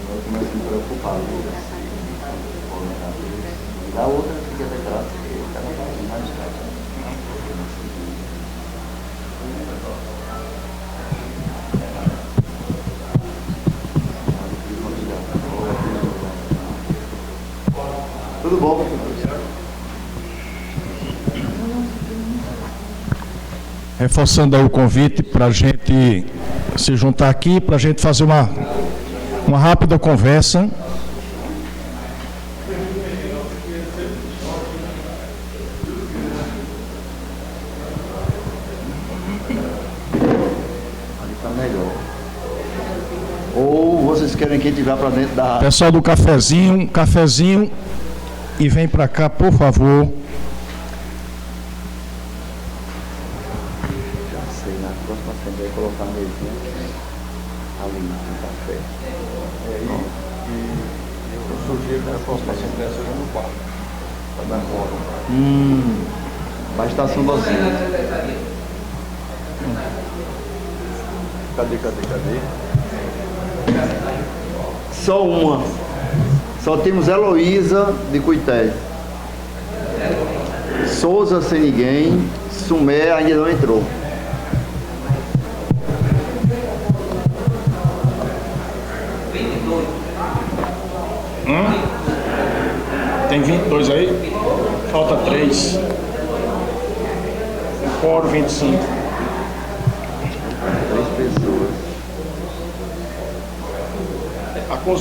Eu começo a me preocupar. E a outra fica detrás, porque o cara vai mais tarde. Tudo bom? Reforçando aí o convite para a gente se juntar aqui, para a gente fazer uma rápida conversa. Ali está melhor. Ou vocês querem que a gente vá para dentro da... Pessoal do cafezinho, e vem para cá, por favor. Já sei, na próxima assembleia colocar a mesinha ali no café. Eu sugiro que a próxima assembleia seja no quarto, para dar conta. Vai estar sendo assim. Cadê? Só uma. Só temos Heloísa de Cuité. Souza sem ninguém. Sumé ainda não entrou. Tem 22 aí? Falta 3. O quórum 25. 3 pessoas.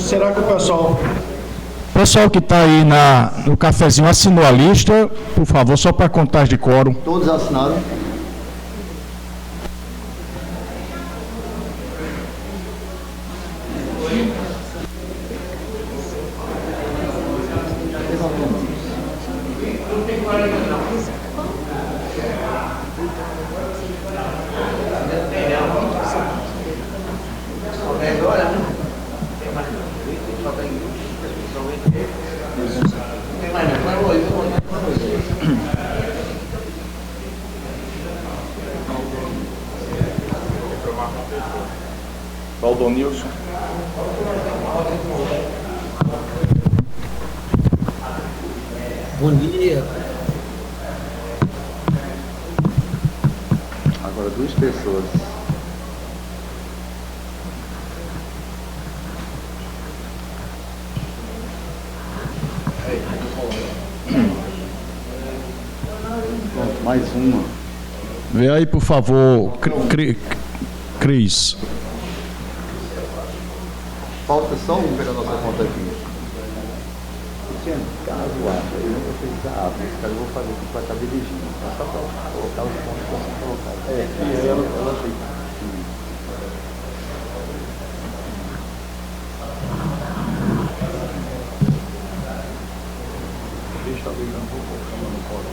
Será que o pessoal que está aí no cafezinho assinou a lista, por favor, só para contagem de quórum. Todos assinaram? Valdonilson. Bom dia. Agora 2 pessoas. Pronto, mais uma. Vê aí, por favor, Cris. Falta só um pela nossa conta aqui. Luciano, caso acha, eu não vou precisar abrir, esse cara eu vou fazer aqui para estar dirigindo. Só para colocar os pontos que são colocados. E ela tem. Deixa eu ligar um pouco, chama no colo.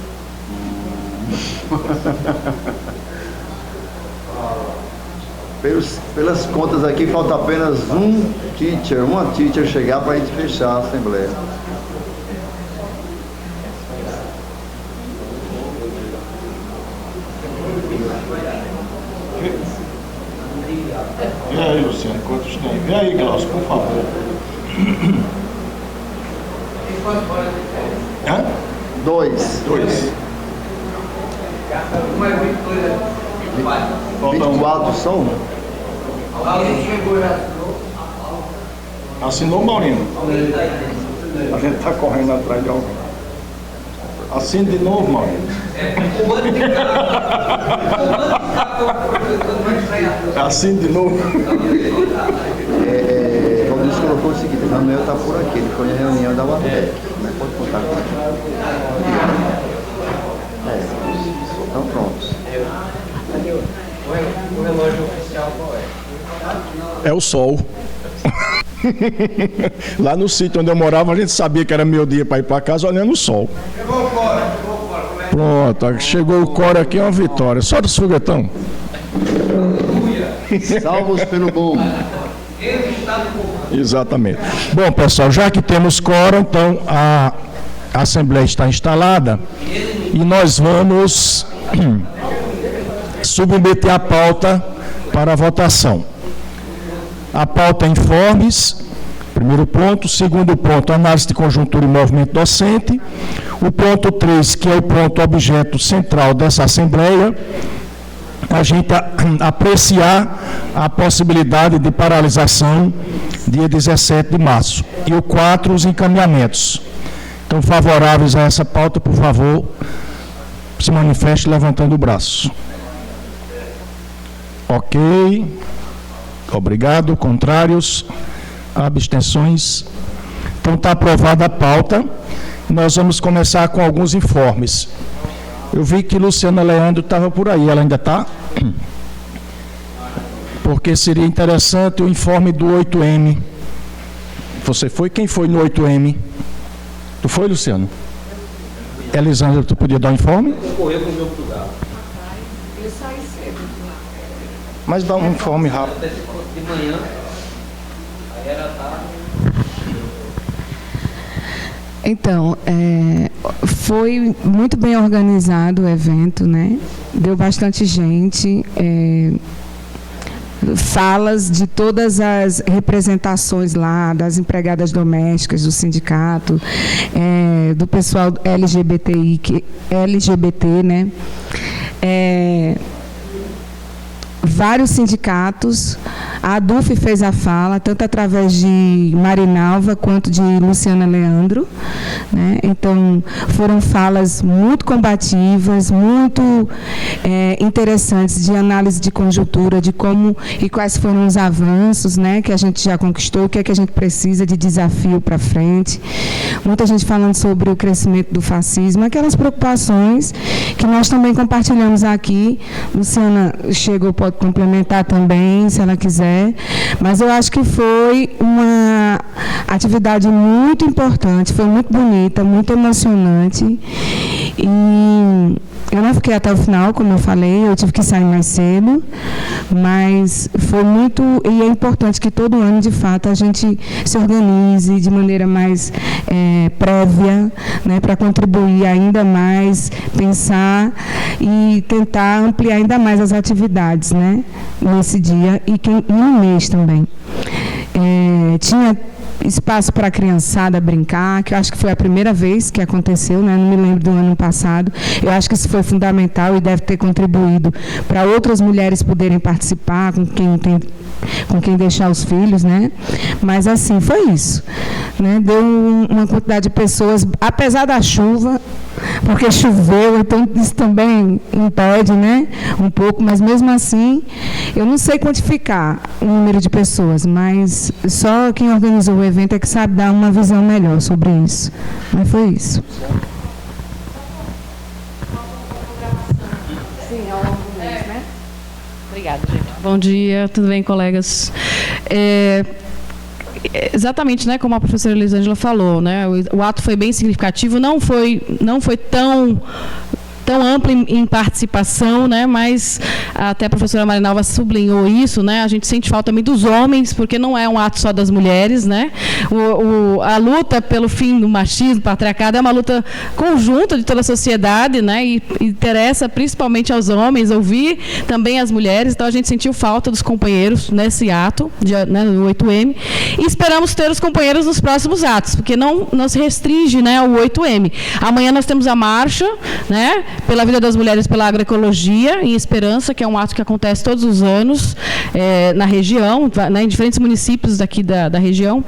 Pelas contas aqui, falta apenas uma teacher chegar para a gente fechar a assembleia. Vê aí, Luciano, quantos tem? Vê aí, Glaucio, por favor. Hã? 2. 24 são? Assinou o Maurino. A gente está correndo atrás de alguém. Assine de novo, Maurino. Assine de novo. O Luiz colocou o seguinte: o meu está por aqui, ele foi na reunião da UAPEC. Mas pode contar com ele. Então pronto. O relógio oficial qual é? É o sol. Lá no sítio onde eu morava, a gente sabia que era meu dia para ir para casa olhando o sol. Chegou o Cora. Pronto, chegou o Cora aqui, é uma vitória. Só dos foguetão. Salvos pelo bom. Exatamente. Bom, pessoal, já que temos Cora, então a Assembleia está instalada e nós vamos submeter a pauta para a votação. A pauta informes, primeiro ponto. Segundo ponto, análise de conjuntura e movimento docente. O ponto 3, que é o ponto objeto central dessa Assembleia, a gente apreciar a possibilidade de paralisação dia 17 de março. E o 4, os encaminhamentos. Então, favoráveis a essa pauta, por favor, se manifeste levantando o braço. Ok. Obrigado. Contrários? Abstenções? Então, está aprovada a pauta. Nós vamos começar com alguns informes. Eu vi que Luciana Leandro estava por aí. Ela ainda está? Porque seria interessante o informe do 8M. Você foi? Quem foi no 8M? Tu foi, Luciano? Elisângela, tu podia dar um informe? Correu com o meu lugar. Eu saí cedo. Mas dá um informe rápido. De manhã, aí era tarde. Então, foi muito bem organizado o evento, né? Deu bastante gente, falas de todas as representações lá, das empregadas domésticas, do sindicato, do pessoal LGBT, né? Vários sindicatos. A ADUF fez a fala, tanto através de Marinalva quanto de Luciana Leandro, né? Então, foram falas muito combativas, muito interessantes, de análise de conjuntura, de como e quais foram os avanços, né, que a gente já conquistou, o que é que a gente precisa de desafio para frente. Muita gente falando sobre o crescimento do fascismo, aquelas preocupações que nós também compartilhamos aqui. Luciana chegou, pode complementar também, se ela quiser. Mas eu acho que foi uma atividade muito importante, foi muito bonita, muito emocionante. E eu não fiquei até o final, como eu falei, eu tive que sair mais cedo, mas foi muito, e é importante que todo ano, de fato, a gente se organize de maneira mais prévia, né, para contribuir ainda mais, pensar e tentar ampliar ainda mais as atividades, né, nesse dia e no mês também. Tinha espaço para a criançada brincar, que eu acho que foi a primeira vez que aconteceu, né? Não me lembro do ano passado. Eu acho que isso foi fundamental e deve ter contribuído para outras mulheres poderem participar, com quem deixar os filhos, né? Mas assim, foi isso, né? Deu uma quantidade de pessoas, apesar da chuva, porque choveu, então isso também impede, né, um pouco, mas mesmo assim, eu não sei quantificar o número de pessoas, mas só quem organizou o evento é que sabe dar uma visão melhor sobre isso. Mas foi isso. Sim, ao longo do mês, né? Obrigada, gente. Bom dia, tudo bem, colegas? Exatamente, né, como a professora Elisângela falou, né, o ato foi bem significativo, não foi tão amplo em participação, né, mas até a professora Marinalva sublinhou isso, né, a gente sente falta também dos homens, porque não é um ato só das mulheres, né, a luta pelo fim do machismo, patriarcado, é uma luta conjunta de toda a sociedade, né, e interessa principalmente aos homens, ouvir também as mulheres, então a gente sentiu falta dos companheiros nesse ato, né, no 8M, e esperamos ter os companheiros nos próximos atos, porque não se restringe, né, ao 8M. Amanhã nós temos a marcha, né, pela vida das mulheres, pela agroecologia, em Esperança, que é um ato que acontece todos os anos na região, né, em diferentes municípios daqui da região.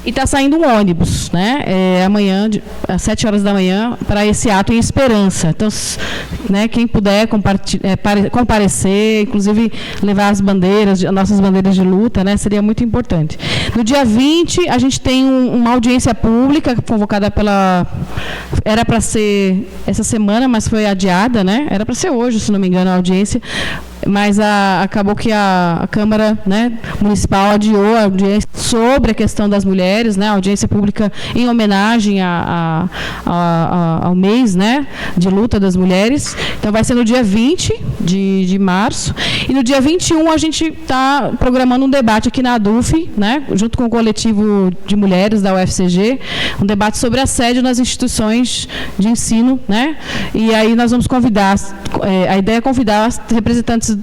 E está saindo um ônibus, né, amanhã, às 7 horas da manhã, para esse ato em Esperança. Então, né, quem puder comparecer, inclusive levar as nossas bandeiras de luta, né, seria muito importante. No dia 20, a gente tem uma audiência pública convocada era para ser essa semana, mas foi adiada, né? Era para ser hoje, se não me engano, a audiência. Mas acabou que a Câmara, né, Municipal adiou a audiência sobre a questão das mulheres, né, a audiência pública em homenagem ao mês, né, de luta das mulheres. Então, vai ser no dia 20 de março. E no dia 21, a gente está programando um debate aqui na ADUF, né, junto com o coletivo de mulheres da UFCG, um debate sobre assédio nas instituições de ensino, né? E aí nós vamos convidar, a ideia é convidar as representantes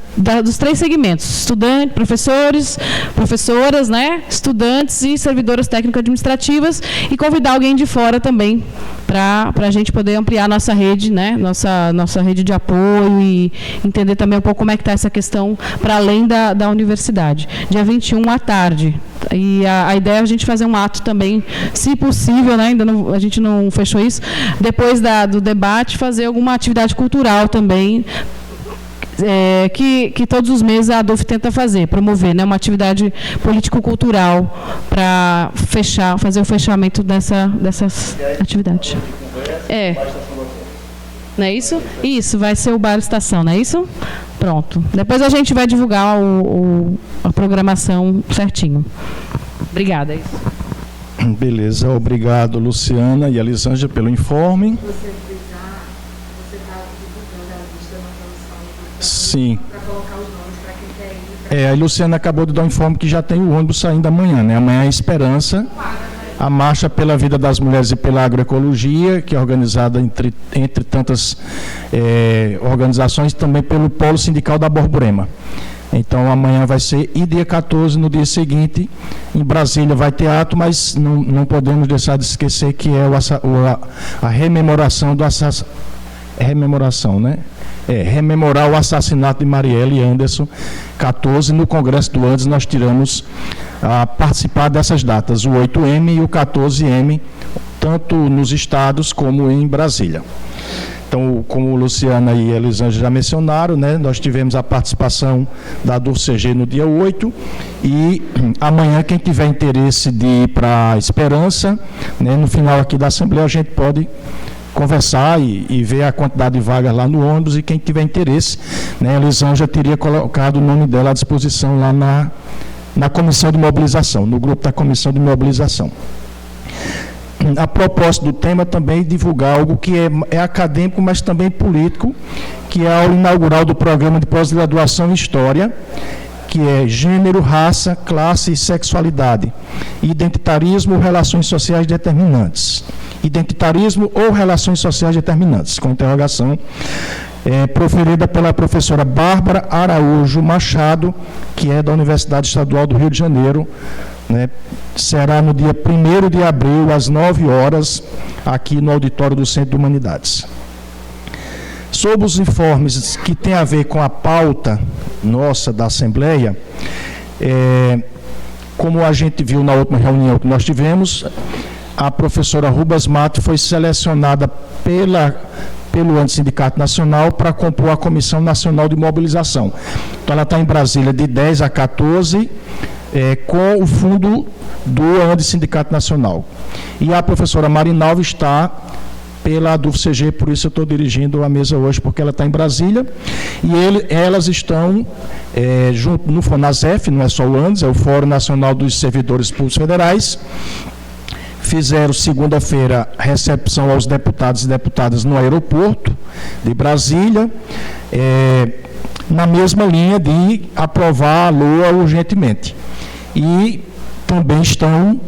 dos 3 segmentos, estudantes, professores, professoras, né? Estudantes e servidoras técnico-administrativas, e convidar alguém de fora também, para a gente poder ampliar nossa rede, né? Nossa rede de apoio e entender também um pouco como é que está essa questão para além da universidade. Dia 21 à tarde. E a ideia é a gente fazer um ato também, se possível, né? Ainda não, a gente não fechou isso, depois do debate, fazer alguma atividade cultural também, que todos os meses a ADUF tenta fazer, promover, né, uma atividade político-cultural para fazer o fechamento dessas atividades. Não é isso? Isso, vai ser o Bar Estação, não é isso? Pronto. Depois a gente vai divulgar a programação certinho. Obrigada, é isso. Beleza, obrigado, Luciana e Elisângela, pelo informe. Sim. A Luciana acabou de dar um informe que já tem o ônibus saindo amanhã, né? Amanhã é Esperança, a Marcha pela Vida das Mulheres e pela Agroecologia, que é organizada entre tantas organizações, também pelo Polo Sindical da Borborema. Então, amanhã vai ser, e dia 14, no dia seguinte, em Brasília vai ter ato, mas não podemos deixar de esquecer que é a rememoração do assassinato. Rememoração, né? Rememorar o assassinato de Marielle Anderson, 14, no Congresso do Andes nós tiramos a participar dessas datas, o 8M e o 14M, tanto nos estados como em Brasília. Então, como Luciana e Elisângela já mencionaram, né, nós tivemos a participação da DUFCG no dia 8, e amanhã, quem tiver interesse de ir para a Esperança, né, no final aqui da Assembleia, a gente pode conversar e ver a quantidade de vagas lá no ônibus, e quem tiver interesse, né, a Elisângela teria colocado o nome dela à disposição lá na comissão de mobilização, no grupo da comissão de mobilização. A propósito do tema, também divulgar algo que é acadêmico, mas também político, que é a aula inaugural do programa de pós-graduação em História, que é Gênero, Raça, Classe e Sexualidade, Identitarismo ou Relações Sociais Determinantes. Identitarismo ou Relações Sociais Determinantes, com interrogação, proferida pela professora Bárbara Araújo Machado, que é da Universidade Estadual do Rio de Janeiro, né? Será no dia 1º de abril, às 9 horas, aqui no auditório do Centro de Humanidades. Sobre os informes que tem a ver com a pauta nossa da Assembleia, como a gente viu na última reunião que nós tivemos, a professora Rubas Mato foi selecionada pelo Antissindicato Nacional para compor a Comissão Nacional de Mobilização. Então, ela está em Brasília de 10 a 14, com o fundo do Antissindicato Nacional. E a professora Marinalva está pela DUFCG, por isso eu estou dirigindo a mesa hoje, porque ela está em Brasília, e elas estão junto no FONASEF, não é só o ANDES, é o Fórum Nacional dos Servidores Públicos Federais. Fizeram segunda-feira recepção aos deputados e deputadas no aeroporto de Brasília, na mesma linha de aprovar a LOA urgentemente. E também estão,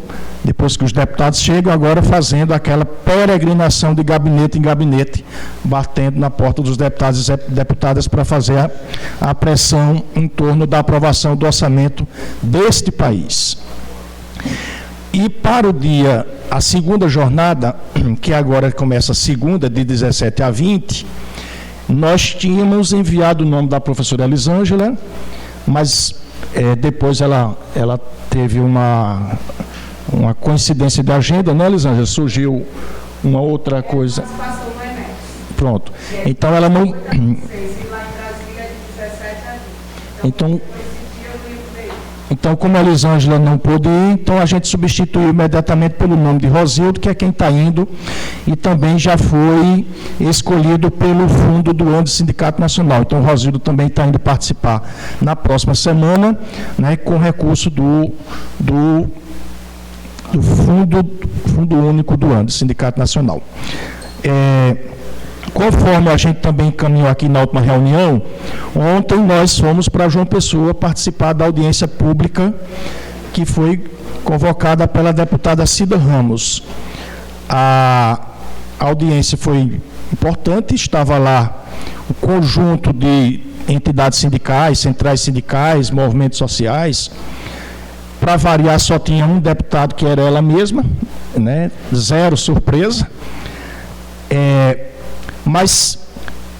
depois que os deputados chegam, agora fazendo aquela peregrinação de gabinete em gabinete, batendo na porta dos deputados e deputadas para fazer a pressão em torno da aprovação do orçamento deste país. E para a segunda jornada, que agora começa a segunda, de 17 a 20, nós tínhamos enviado o nome da professora Elisângela, mas depois ela teve uma coincidência de agenda, né, Elisângela? Surgiu uma outra coisa. Pronto. Então ela não. Então, como a Elisângela não pôde ir, então a gente substituiu imediatamente pelo nome de Rosildo, que é quem está indo, e também já foi escolhido pelo fundo do Antissindicato Nacional. Então, o Rosildo também está indo participar na próxima semana, né, com recurso do Fundo Único do Antissindicato Nacional. Conforme a gente também encaminhou aqui na última reunião, ontem nós fomos para João Pessoa participar da audiência pública que foi convocada pela deputada Cida Ramos. A audiência foi importante, estava lá o conjunto de entidades sindicais, centrais sindicais, movimentos sociais. Para variar, só tinha um deputado, que era ela mesma, né? Zero surpresa. Mas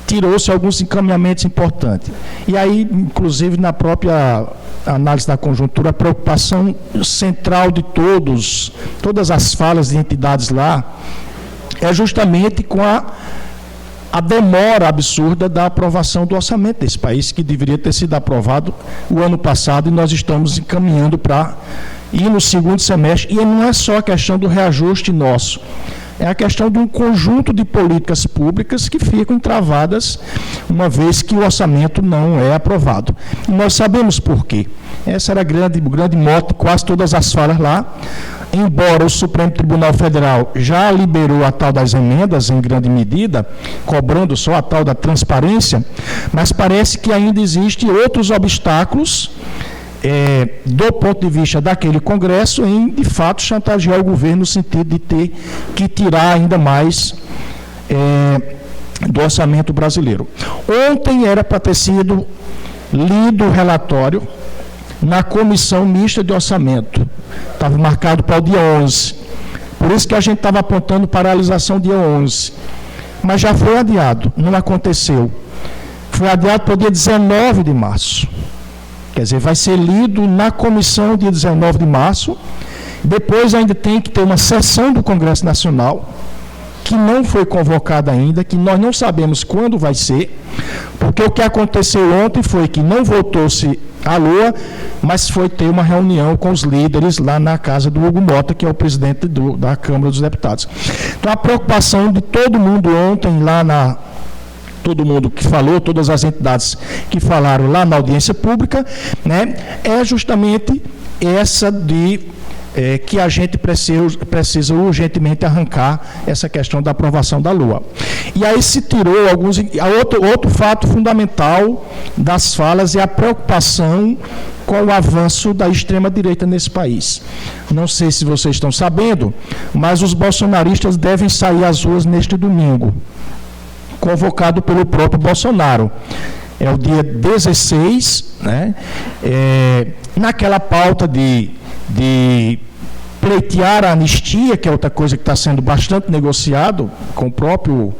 tirou-se alguns encaminhamentos importantes. E aí, inclusive, na própria análise da conjuntura, a preocupação central de todas as falas de entidades lá, é justamente com a demora absurda da aprovação do orçamento desse país, que deveria ter sido aprovado o ano passado, e nós estamos encaminhando para ir no segundo semestre. E não é só a questão do reajuste nosso, é a questão de um conjunto de políticas públicas que ficam travadas uma vez que o orçamento não é aprovado. E nós sabemos por quê. Essa era o grande mote de quase todas as falas lá. Embora o Supremo Tribunal Federal já liberou a tal das emendas em grande medida, cobrando só a tal da transparência, mas parece que ainda existem outros obstáculos do ponto de vista daquele Congresso em, de fato, chantagear o governo no sentido de ter que tirar ainda mais do orçamento brasileiro. Ontem era para ter sido lido o relatório na Comissão Mista de Orçamento. Estava marcado para o dia 11. Por isso que a gente estava apontando paralisação dia 11. Mas já foi adiado, não aconteceu. Foi adiado para o dia 19 de março. Quer dizer, vai ser lido na comissão dia 19 de março. Depois ainda tem que ter uma sessão do Congresso Nacional, que não foi convocada ainda, que nós não sabemos quando vai ser, porque o que aconteceu ontem foi que não voltou-se à Lua, mas foi ter uma reunião com os líderes lá na casa do Hugo Mota, que é o presidente da Câmara dos Deputados. Então, a preocupação de todo mundo ontem, todo mundo que falou, todas as entidades que falaram lá na audiência pública, né, é justamente essa que a gente precisa urgentemente arrancar essa questão da aprovação da Lua. E aí se tirou outro fato fundamental das falas é a preocupação com o avanço da extrema-direita nesse país. Não sei se vocês estão sabendo, mas os bolsonaristas devem sair às ruas neste domingo, convocado pelo próprio Bolsonaro. É o dia 16, né? Naquela pauta de pleitear a anistia, que é outra coisa que está sendo bastante negociado com o próprio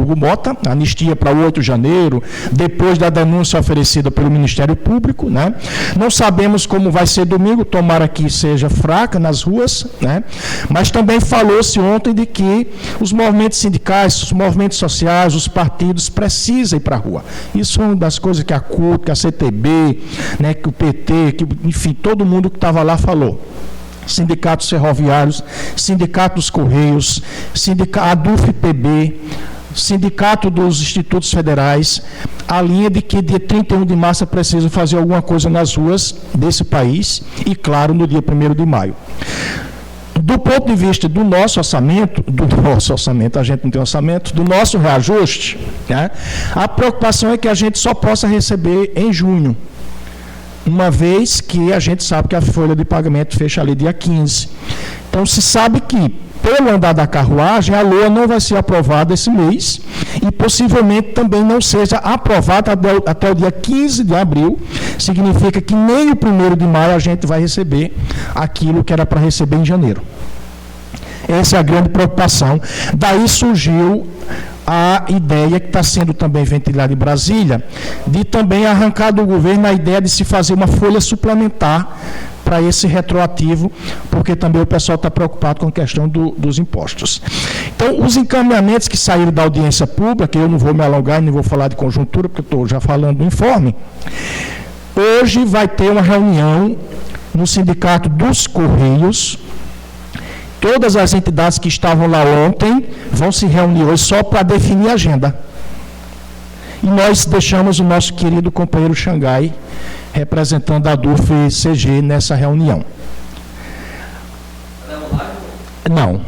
Hugo Mota, anistia para o 8 de janeiro, depois da denúncia oferecida pelo Ministério Público, né? Não sabemos como vai ser domingo, tomara que seja fraca nas ruas, né? Mas também falou-se ontem de que os movimentos sindicais, os movimentos sociais, os partidos precisam ir para a rua. Isso é uma das coisas que a CUT, que a CTB, né, que o PT, que, enfim, todo mundo que estava lá falou. Sindicatos ferroviários, Sindicato dos Correios, a DUF-PB, Sindicato dos Institutos Federais, a linha de que dia 31 de março é preciso fazer alguma coisa nas ruas desse país e, claro, no dia 1º de maio. Do ponto de vista do nosso orçamento, a gente não tem orçamento, do nosso reajuste, né, a preocupação é que a gente só possa receber em junho, uma vez que a gente sabe que a folha de pagamento fecha ali dia 15. Então, se sabe que, pelo andar da carruagem, a LOA não vai ser aprovada esse mês e possivelmente também não seja aprovada até o dia 15 de abril. Significa que nem o 1º de maio a gente vai receber aquilo que era para receber em janeiro. Essa é a grande preocupação. Daí surgiu a ideia que está sendo também ventilada em Brasília, de também arrancar do governo a ideia de se fazer uma folha suplementar para esse retroativo, porque também o pessoal está preocupado com a questão dos impostos. Então, os encaminhamentos que saíram da audiência pública, eu não vou me alongar, nem vou falar de conjuntura, porque estou já falando do informe. Hoje vai ter uma reunião no Sindicato dos Correios. Todas as entidades que estavam lá ontem vão se reunir hoje só para definir a agenda. E nós deixamos o nosso querido companheiro Xangai representando a DUF-CG nessa reunião. Não.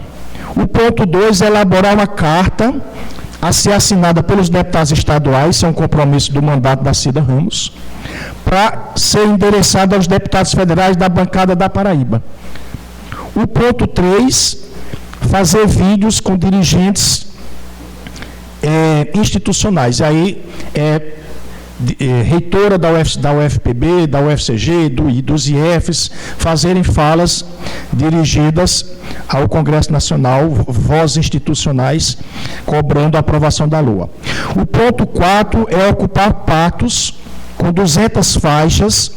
O ponto 2 é elaborar uma carta a ser assinada pelos deputados estaduais, isso é um compromisso do mandato da Cida Ramos, para ser endereçada aos deputados federais da bancada da Paraíba. O ponto 3, fazer vídeos com dirigentes institucionais. Aí, reitora da UFPB, da UFCG, dos IEFs, fazerem falas dirigidas ao Congresso Nacional, vozes institucionais, cobrando a aprovação da LOA. O ponto 4 é ocupar patos com 200 faixas,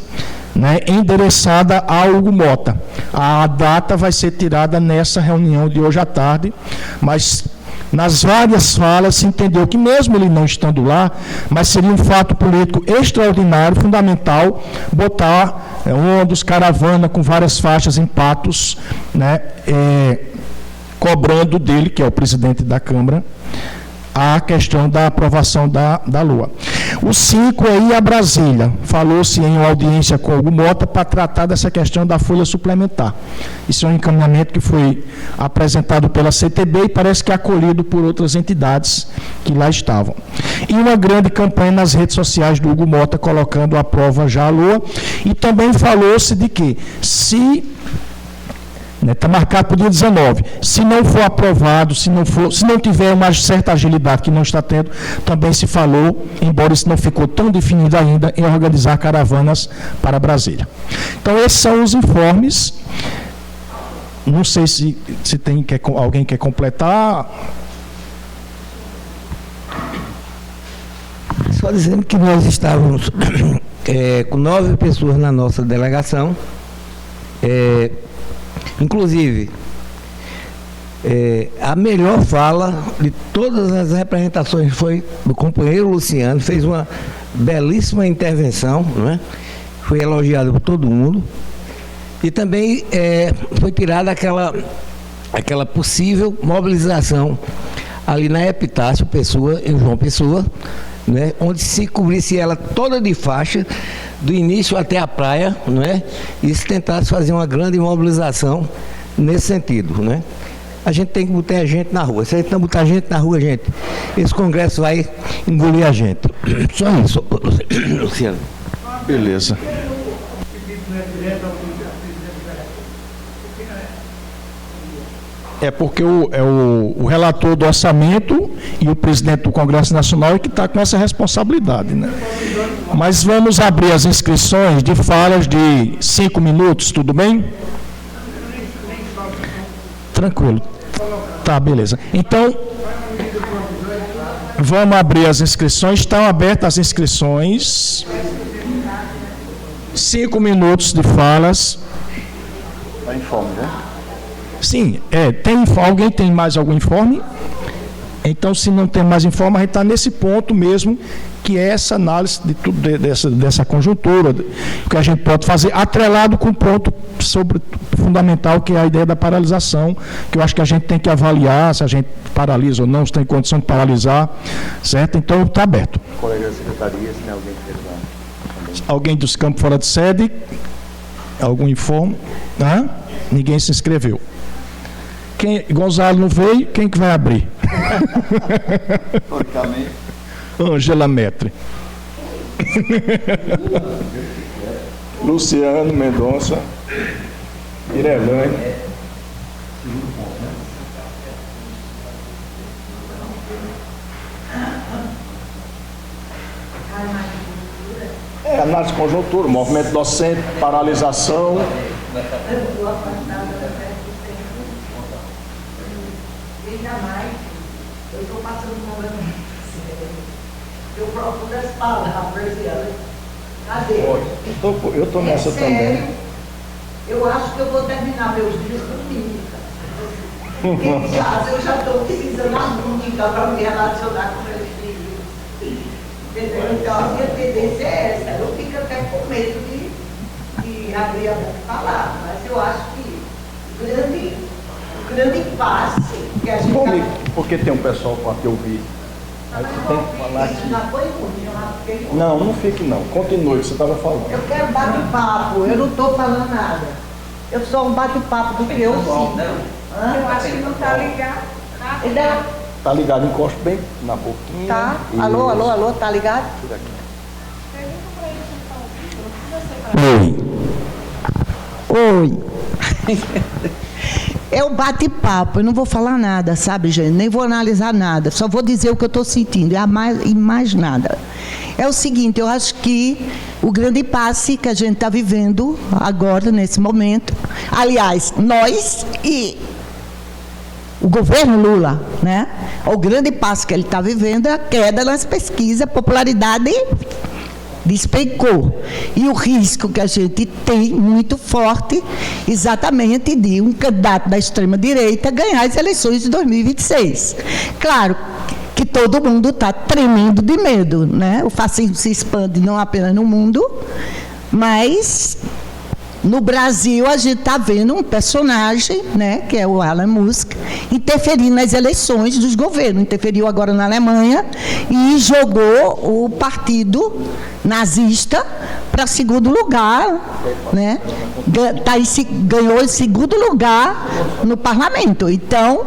né, endereçada a Hugo Mota. A data vai ser tirada nessa reunião de hoje à tarde, mas nas várias falas se entendeu que mesmo ele não estando lá, mas seria um fato político extraordinário, fundamental, botar ônibus, caravana com várias faixas em Patos, né, cobrando dele, que é o presidente da Câmara, a questão da aprovação da LOA. O 5 é ir a Brasília. Falou-se em uma audiência com o Hugo Mota para tratar dessa questão da folha suplementar. Isso é um encaminhamento que foi apresentado pela CTB e parece que é acolhido por outras entidades que lá estavam. E uma grande campanha nas redes sociais do Hugo Mota, colocando à prova já a LOA. E também falou-se de que, se está marcado para o dia 19. Se não for aprovado, se não tiver uma certa agilidade que não está tendo, também se falou, embora isso não ficou tão definido ainda, em organizar caravanas para Brasília. Então, esses são os informes. Não sei se alguém quer completar. Só dizendo que nós estávamos com 9 pessoas na nossa delegação. Inclusive, a melhor fala de todas as representações foi do companheiro Luciano, fez uma belíssima intervenção, não é? Foi elogiado por todo mundo. E também foi tirada aquela possível mobilização ali na Epitácio Pessoa, em João Pessoa, né? Onde se cobrisse ela toda de faixa, do início até a praia, não é? E se tentasse fazer uma grande mobilização nesse sentido, né? A gente tem que botar a gente na rua. Se a gente não botar a gente na rua, gente, esse Congresso vai engolir a gente. Só isso, Luciano. Beleza. Porque o relator do orçamento e o presidente do Congresso Nacional é que está com essa responsabilidade, né? Mas vamos abrir as inscrições de falas de 5 minutos, tudo bem? Tranquilo. Tá, beleza. Então, vamos abrir as inscrições. Estão abertas as inscrições. 5 minutos de falas. Está em fome, né? Sim, alguém tem mais algum informe? Então, se não tem mais informe, a gente está nesse ponto mesmo, que é essa análise de tudo dessa conjuntura, que a gente pode fazer, atrelado com o ponto fundamental, que é a ideia da paralisação, que eu acho que a gente tem que avaliar se a gente paralisa ou não, se tem condição de paralisar, certo? Então, está aberto. Colega da secretaria, se tem alguém que quer dar. Alguém dos campos fora de sede? Algum informe? Ninguém se inscreveu. Gonzalo não veio, quem que vai abrir? Historicamente. Angela Metre. Luciano Mendonça. Irelane. Análise de conjuntura, movimento docente, paralisação. Jamais, eu estou passando um problema. Eu procuro as palavras dela. Cadê? Eu estou nessa também. Eu acho que eu vou terminar meus dias com mímica. Eu já estou utilizando a mímica para me relacionar com meus filhos. Entendeu? Então a minha tendência é essa. Eu fico até com medo de abrir a boca e falar, mas eu acho que o grande passe que a gente... Porque tem um pessoal para te ouvir. Aí você tem que falar aqui. Já foi muito, não fique não. Continue o que você estava falando. Eu quero bate-papo, eu não estou falando nada. Eu sou um bate-papo do que eu sinto. Eu acho que não está ligado. Está ligado, encosto bem na boquinha. Tá. Alô, tá ligado? Oi. É o bate-papo, eu não vou falar nada, sabe, gente? Nem vou analisar nada, só vou dizer o que eu estou sentindo, e mais nada. É o seguinte, eu acho que o grande impasse que a gente está vivendo agora, nesse momento, aliás, nós e o governo Lula, né? O grande impasse que ele está vivendo é a queda nas pesquisas, a popularidade despencou. E o risco que a gente tem muito forte, exatamente, de um candidato da extrema-direita ganhar as eleições de 2026. Claro que todo mundo está tremendo de medo, né? O fascismo se expande não apenas no mundo, mas no Brasil a gente está vendo um personagem, né, que é o Elon Musk, interferindo nas eleições dos governos. Interferiu agora na Alemanha e jogou o partido nazista para segundo lugar, né? Ganhou em segundo lugar no parlamento. Então,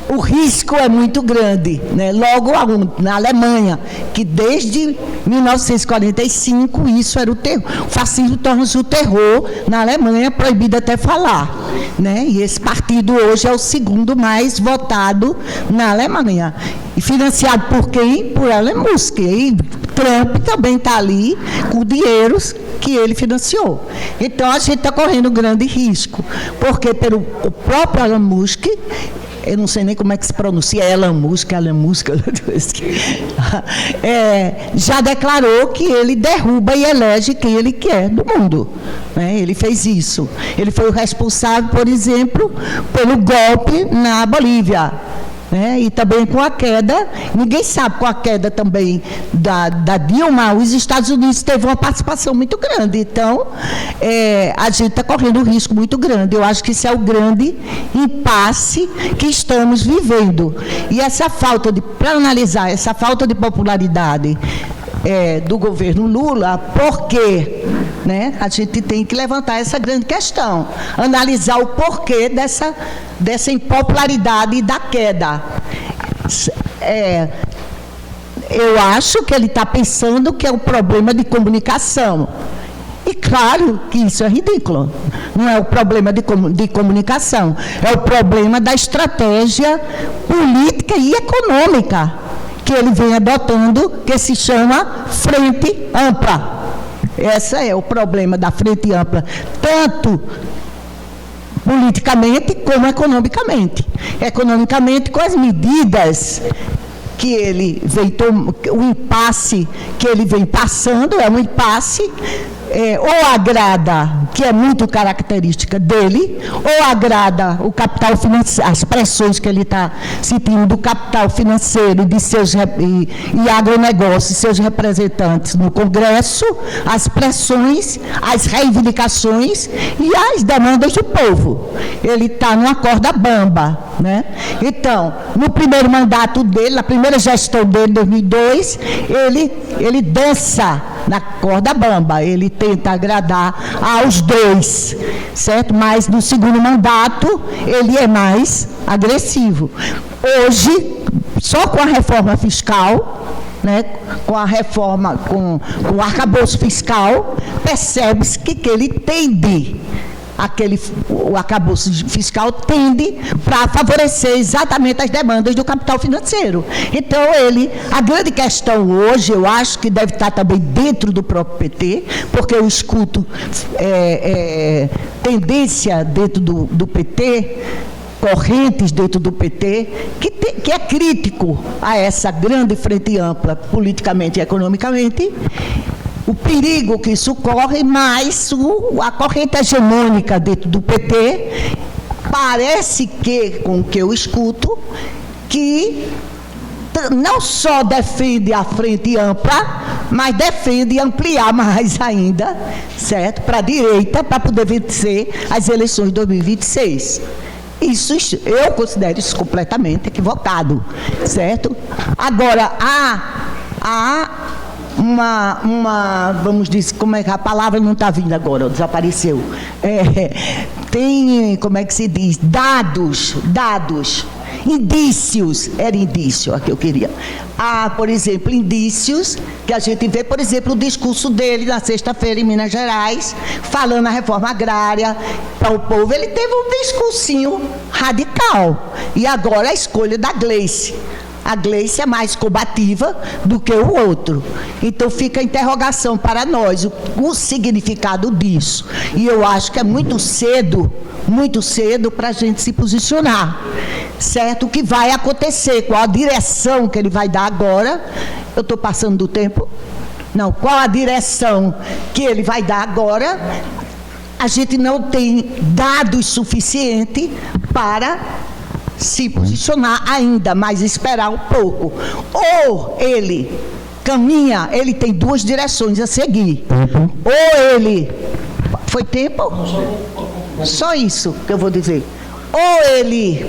o risco é muito grande, né? Logo na Alemanha, que desde 1945 isso era o terror. O fascismo torna-se o terror na Alemanha, proibido até falar, né? E esse partido hoje é o segundo mais votado na Alemanha. E financiado por quem? Por Elon Musk. E Trump também está ali com dinheiros que ele financiou. Então, a gente está correndo um grande risco, porque pelo o próprio Elon Musk, eu não sei nem como é que se pronuncia, Elon Musk, já declarou que ele derruba e elege quem ele quer do mundo, né? Ele fez isso. Ele foi o responsável, por exemplo, pelo golpe na Bolívia, né? E também com a queda, ninguém sabe, com a queda também da Dilma, os Estados Unidos teve uma participação muito grande. Então, a gente está correndo um risco muito grande. Eu acho que isso é o grande impasse que estamos vivendo. E essa falta de, para analisar, essa falta de popularidade do governo Lula, por quê? Né? A gente tem que levantar essa grande questão, analisar o porquê dessa impopularidade e da queda. Eu acho que ele está pensando que é um problema de comunicação. E claro que isso é ridículo. Não é o problema de comunicação, é o problema da estratégia política e econômica que ele vem adotando, que se chama Frente Ampla. Esse é o problema da Frente Ampla, tanto politicamente como economicamente. Economicamente, com as medidas que ele vem tomando, o impasse que ele vem passando, é um impasse, ou agrada, que é muito característica dele, ou agrada o capital financeiro, as pressões que ele está sentindo do capital financeiro de seus, e agronegócios, seus representantes no Congresso, as pressões, as reivindicações e as demandas do povo. Ele está numa corda bamba, né? Então, no primeiro mandato dele, na primeira gestão dele, em 2002, ele dança na corda bamba, ele tenta agradar aos dois, certo? Mas no segundo mandato ele é mais agressivo. Hoje, só com a reforma fiscal, né, com a reforma, com o arcabouço fiscal, percebe-se que ele tende, o arcabouço fiscal tende para favorecer exatamente as demandas do capital financeiro. Então, a grande questão hoje, eu acho que deve estar também dentro do próprio PT, porque eu escuto tendência dentro do PT, correntes dentro do PT, que é crítico a essa grande frente ampla, politicamente e economicamente, o perigo que isso corre, mas a corrente hegemônica dentro do PT, parece que, com o que eu escuto, que não só defende a frente ampla, mas defende ampliar mais ainda, certo? Para a direita, para poder vencer as eleições de 2026. Isso, eu considero isso completamente equivocado, certo? Agora, há vamos dizer, como é que a palavra não está vindo agora, desapareceu. Tem, como é que se diz, dados indícios, era indício a que eu queria. Há, por exemplo, indícios que a gente vê, por exemplo, o discurso dele na sexta-feira em Minas Gerais, falando a reforma agrária para o povo. Ele teve um discursinho radical. E agora a escolha da Gleice. A Gleice é mais combativa do que o outro. Então fica a interrogação para nós, o significado disso. E eu acho que é muito cedo para a gente se posicionar. Certo? O que vai acontecer, qual a direção que ele vai dar agora. Eu estou passando do tempo? Não, qual a direção que ele vai dar agora? A gente não tem dados suficientes para se posicionar ainda, mas esperar um pouco. Ou ele caminha, ele tem duas direções a seguir. Ou ele... Foi tempo? Só isso que eu vou dizer. Ou ele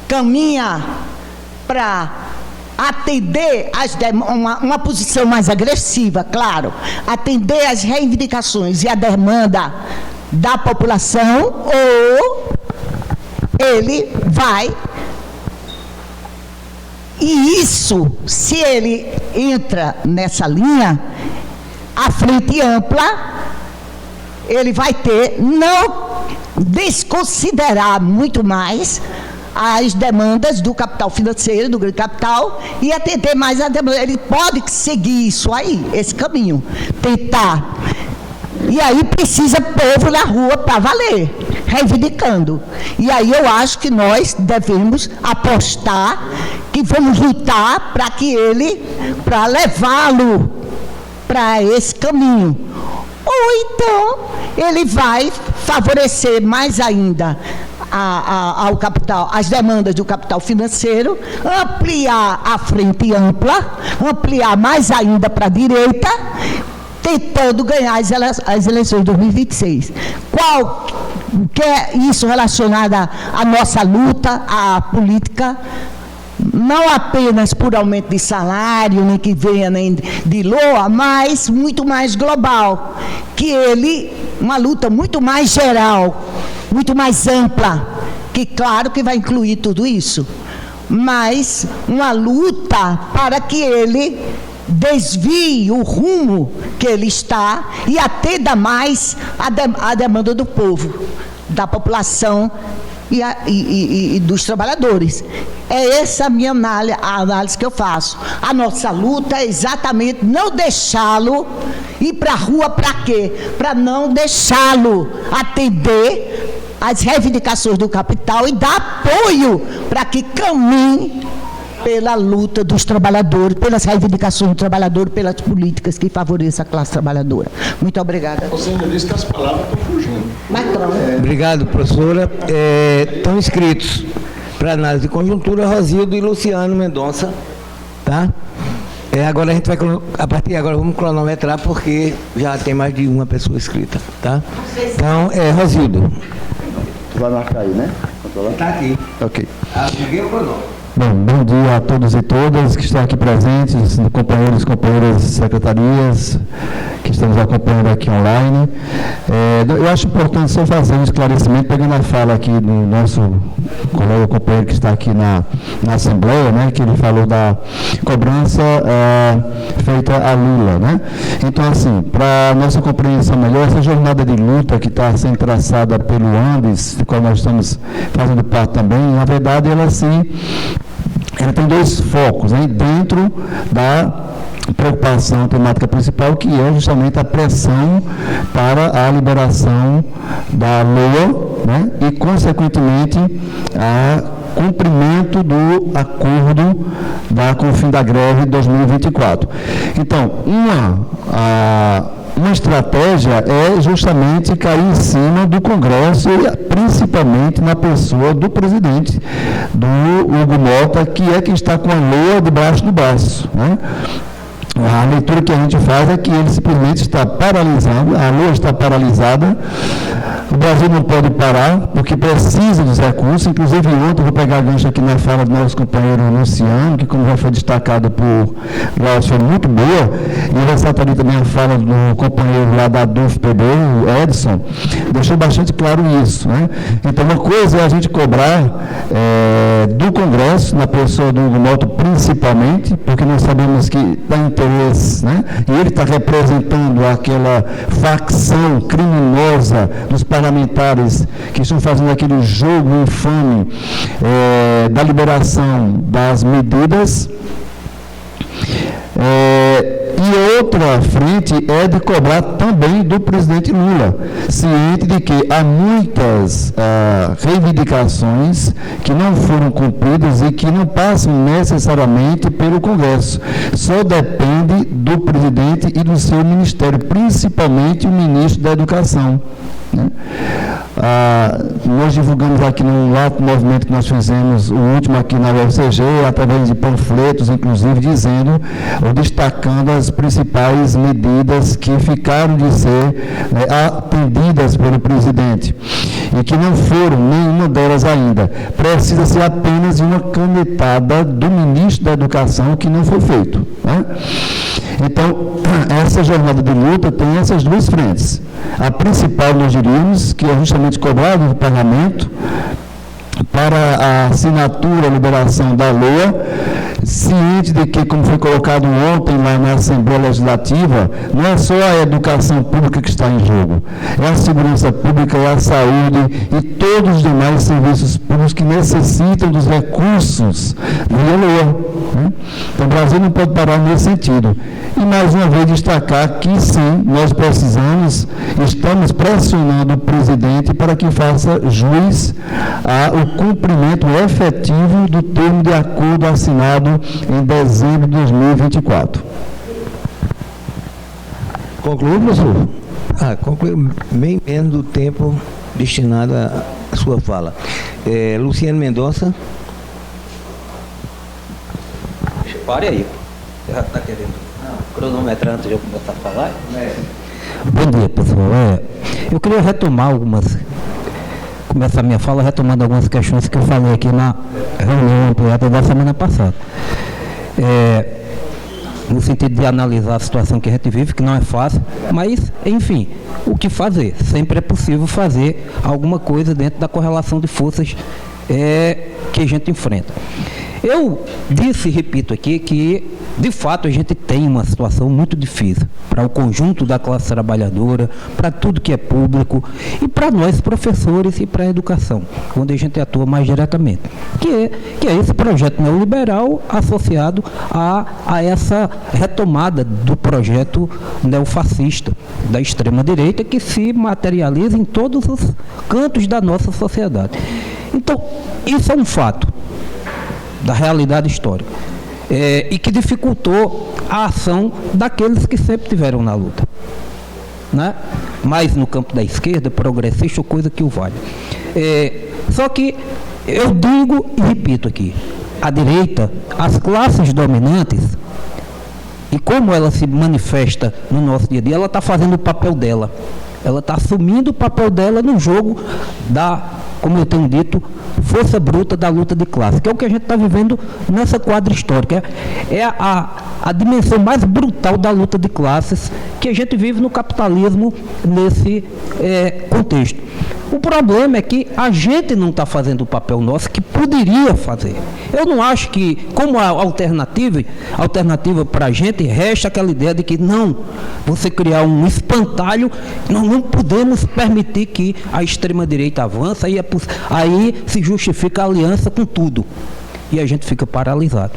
caminha para atender uma posição mais agressiva, claro, atender às reivindicações e a demanda da população, ou ele vai, e isso, se ele entra nessa linha, a frente ampla, ele vai ter, não desconsiderar muito mais as demandas do capital financeiro, do grande capital, e atender mais a demanda. Ele pode seguir isso aí, esse caminho, tentar. E aí precisa povo na rua para valer, reivindicando. E aí eu acho que nós devemos apostar, que vamos lutar para que para levá-lo para esse caminho. Ou então ele vai favorecer mais ainda ao capital, as demandas do capital financeiro, ampliar a frente ampla, ampliar mais ainda para a direita, tentando ganhar as eleições de 2026. Qual que é isso relacionado à nossa luta, à política, não apenas por aumento de salário, nem que venha nem de LOA, mas muito mais global, que uma luta muito mais geral, muito mais ampla, que claro que vai incluir tudo isso, mas uma luta para que ele desvie o rumo que ele está e atenda mais a demanda do povo, da população e dos trabalhadores. É essa a minha análise que eu faço. A nossa luta é exatamente não deixá-lo ir para a rua. Para quê? Para não deixá-lo atender às reivindicações do capital e dar apoio para que caminhe pela luta dos trabalhadores, pelas reivindicações do trabalhador, pelas políticas que favoreçam a classe trabalhadora. Muito obrigada. Você ainda disse que as palavras estão fugindo. Mas pronto. Obrigado, professora. Estão inscritos para análise de conjuntura Rosildo e Luciano Mendonça. Tá? Agora a gente vai, a partir de agora, vamos cronometrar, porque já tem mais de uma pessoa inscrita. Tá? Então, Rosildo. Tu vai marcar aí, né? Está aqui. Ok. Liguei o cronômetro. Bom dia a todos e todas que estão aqui presentes, companheiros e companheiras de secretarias que estão nos acompanhando aqui online. Eu acho importante só fazer um esclarecimento, pegando a fala aqui do nosso colega companheiro que está aqui na Assembleia, né, que ele falou da cobrança feita a Lula, né? Então, assim, para nossa compreensão melhor, essa jornada de luta que está sendo traçada pelo ANDES, do qual nós estamos fazendo parte também, na verdade, ela tem dois focos, né, dentro da preocupação temática principal, que é justamente a pressão para a liberação da LOA, né, e, consequentemente, a cumprimento do acordo com o fim da greve de 2024. Então, uma estratégia é justamente cair em cima do Congresso e principalmente na pessoa do presidente, do Hugo Mota, que é quem está com a LOA debaixo do braço, né? A leitura que a gente faz é que ele simplesmente está paralisando, a LOA está paralisada, o Brasil não pode parar, porque precisa dos recursos. Inclusive, ontem, vou pegar gancho aqui na fala do nosso companheiro Luciano, que, como já foi destacado por Glaucio, foi muito boa, e ressaltaria também a fala do companheiro lá da DUF-PB, o Edson, deixou bastante claro isso, né? Então, uma coisa é a gente cobrar do Congresso, na pessoa do Hugo Malta principalmente, porque nós sabemos que dá interesse, né? E ele está representando aquela facção criminosa dos parlamentares que estão fazendo aquele jogo infame da liberação das medidas. E outra frente é de cobrar também do presidente Lula, ciente de que há muitas reivindicações que não foram cumpridas e que não passam necessariamente pelo Congresso. Só depende do presidente e do seu ministério, principalmente o ministro da Educação, né? Nós divulgamos aqui no ato movimento que nós fizemos, o último aqui na UFCG, através de panfletos, inclusive, dizendo ou destacando as principais medidas que ficaram de ser atendidas pelo presidente e que não foram nenhuma delas ainda. Precisa-se apenas de uma canetada do ministro da Educação, que não foi feito, né? Então, essa jornada de luta tem essas duas frentes. A principal, nós diríamos, que é justamente cobrada do parlamento para a assinatura, a liberação da LOA, ciente de que, como foi colocado ontem lá na Assembleia Legislativa, não é só a educação pública que está em jogo, é a segurança pública, é a saúde e todos os demais serviços públicos que necessitam dos recursos via LOA, né? Então, o Brasil não pode parar nesse sentido. E, mais uma vez, destacar que, sim, nós estamos pressionando o presidente para que faça jus ao cumprimento efetivo do termo de acordo assinado em dezembro de 2024. Concluiu, professor? Concluiu bem menos do tempo destinado à sua fala. Luciano Mendonça. Pare aí. Já está querendo cronometrar antes de eu começar a falar? Bom dia, pessoal. Eu queria retomar começar a minha fala retomando algumas questões que eu falei aqui na reunião ampliada da semana passada. No sentido de analisar a situação que a gente vive, que não é fácil, mas, enfim, o que fazer? Sempre é possível fazer alguma coisa dentro da correlação de forças que a gente enfrenta. Eu disse e repito aqui que, de fato, a gente tem uma situação muito difícil para o conjunto da classe trabalhadora, para tudo que é público e para nós, professores, e para a educação, onde a gente atua mais diretamente, que é esse projeto neoliberal associado a essa retomada do projeto neofascista da extrema-direita, que se materializa em todos os cantos da nossa sociedade. Então, isso é um fato da realidade histórica, e que dificultou a ação daqueles que sempre tiveram na luta, né? Mais no campo da esquerda, progressista ou coisa que o valha. Só que eu digo e repito aqui, a direita, as classes dominantes, e como ela se manifesta no nosso dia a dia, ela está fazendo o papel dela, ela está assumindo o papel dela no jogo como eu tenho dito, força bruta da luta de classe, que é o que a gente está vivendo nessa quadra histórica. É a dimensão mais brutal da luta de classes que a gente vive no capitalismo nesse contexto. O problema é que a gente não está fazendo o papel nosso que poderia fazer. Eu não acho que, como a alternativa para a gente, resta aquela ideia de que não, você criar um espantalho, nós não podemos permitir que a extrema-direita avance, aí se justifica a aliança com tudo. E a gente fica paralisado.